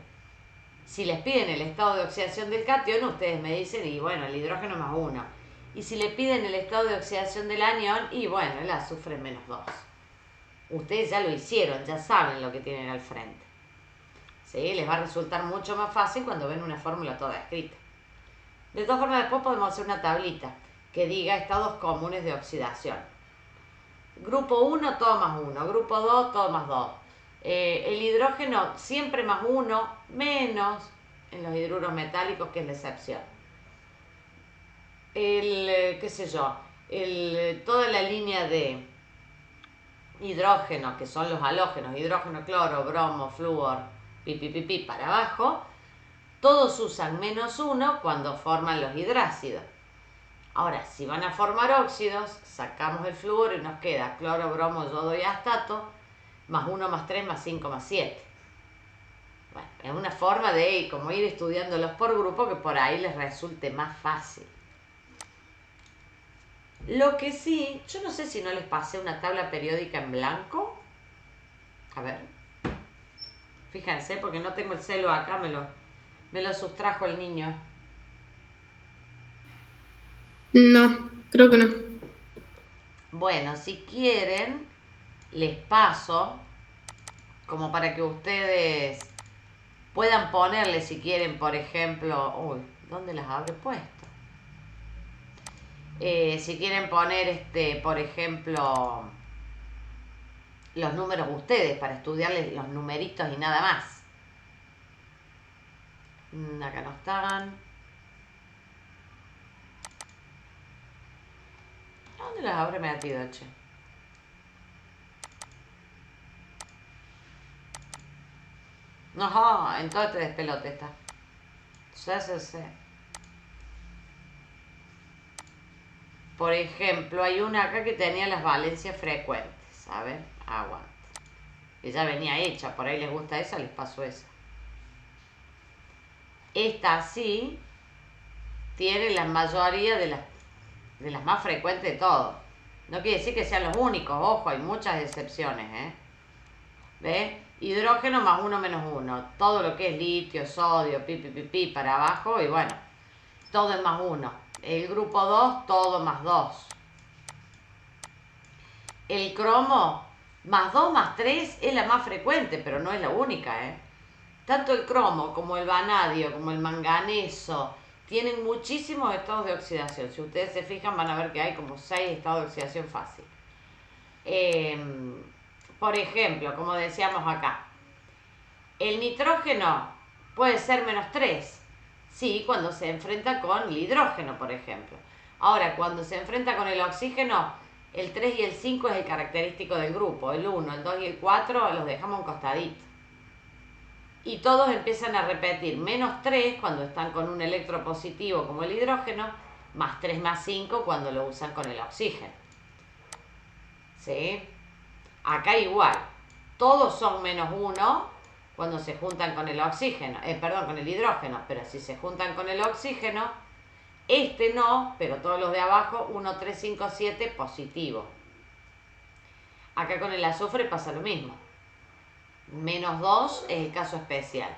Si les piden el estado de oxidación del catión, ustedes me dicen, y bueno, el hidrógeno más 1. Y si le piden el estado de oxidación del anión, y bueno, el azufre es menos 2. Ustedes ya lo hicieron, ya saben lo que tienen al frente. ¿Sí? Les va a resultar mucho más fácil cuando ven una fórmula toda escrita. De todas formas, después podemos hacer una tablita que diga estados comunes de oxidación. Grupo 1, todo más 1. Grupo 2, todo más 2. El hidrógeno siempre más 1, menos en los hidruros metálicos, que es la excepción. Qué sé yo, toda la línea de hidrógeno, que son los halógenos, hidrógeno, cloro, bromo, flúor, pi, para abajo, todos usan menos 1 cuando forman los hidrácidos. Ahora, si van a formar óxidos, sacamos el flúor y nos queda cloro, bromo, yodo y astato, más 1, más 3, más 5, más 7. Bueno, es una forma de como ir estudiándolos por grupo, que por ahí les resulte más fácil. Lo que sí, yo no sé si no les pasé una tabla periódica en blanco. A ver. Fíjense, porque no tengo el celo acá, me lo sustrajo el niño. No, creo que no. Bueno, si quieren, les paso, como para que ustedes puedan ponerle, si quieren, por ejemplo... Uy, ¿dónde las habré puesto? Si quieren poner, por ejemplo, los números ustedes, para estudiarles los numeritos y nada más. Acá no están. ¿Dónde las habré metido, che? No, en todo este despelote está. Sí. Por ejemplo, hay una acá que tenía las valencias frecuentes. A ver, aguanta. Que ya venía hecha, por ahí les gusta esa, les paso esa. Esta sí tiene la mayoría de las más frecuentes de todo. No quiere decir que sean los únicos, ojo, hay muchas excepciones, ¿Ve? Hidrógeno más 1 menos 1. Todo lo que es litio, sodio, pi para abajo, y bueno, todo es más 1. El grupo 2, todo más 2. el cromo, más 2, más 3 es la más frecuente, pero no es la única, ¿eh? Tanto el cromo como el vanadio, como el manganeso, tienen muchísimos estados de oxidación. Si ustedes se fijan, van a ver que hay como 6 estados de oxidación fácil. Por ejemplo, como decíamos acá, el nitrógeno puede ser -3, sí, cuando se enfrenta con el hidrógeno, por ejemplo. Ahora, cuando se enfrenta con el oxígeno, el 3 y el 5 es el característico del grupo. El 1, el 2 y el 4 los dejamos a un costadito. Y todos empiezan a repetir -3 cuando están con un electropositivo como el hidrógeno, más 3 más 5 cuando lo usan con el oxígeno. ¿Sí? Acá igual, todos son -1 cuando se juntan con el oxígeno, con el hidrógeno, pero si se juntan con el oxígeno, este no, pero todos los de abajo, 1, 3, 5, 7, positivo. Acá con el azufre pasa lo mismo. -2 es el caso especial.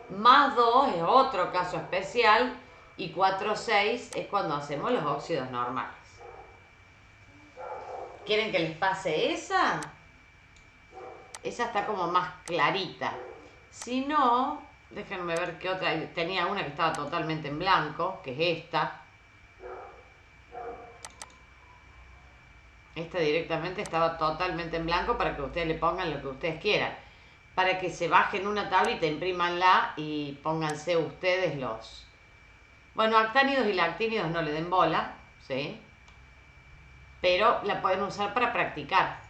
+2 es otro caso especial. Y 4, 6 es cuando hacemos los óxidos normales. ¿Quieren que les pase esa? Esa está como más clarita. Si no, déjenme ver qué otra. Tenía una que estaba totalmente en blanco, que es esta. Esta directamente estaba totalmente en blanco para que ustedes le pongan lo que ustedes quieran. Para que se bajen una tablita, imprímanla y pónganse ustedes los... Bueno, actánidos y lactínidos no le den bola, ¿sí? Pero la pueden usar para practicar.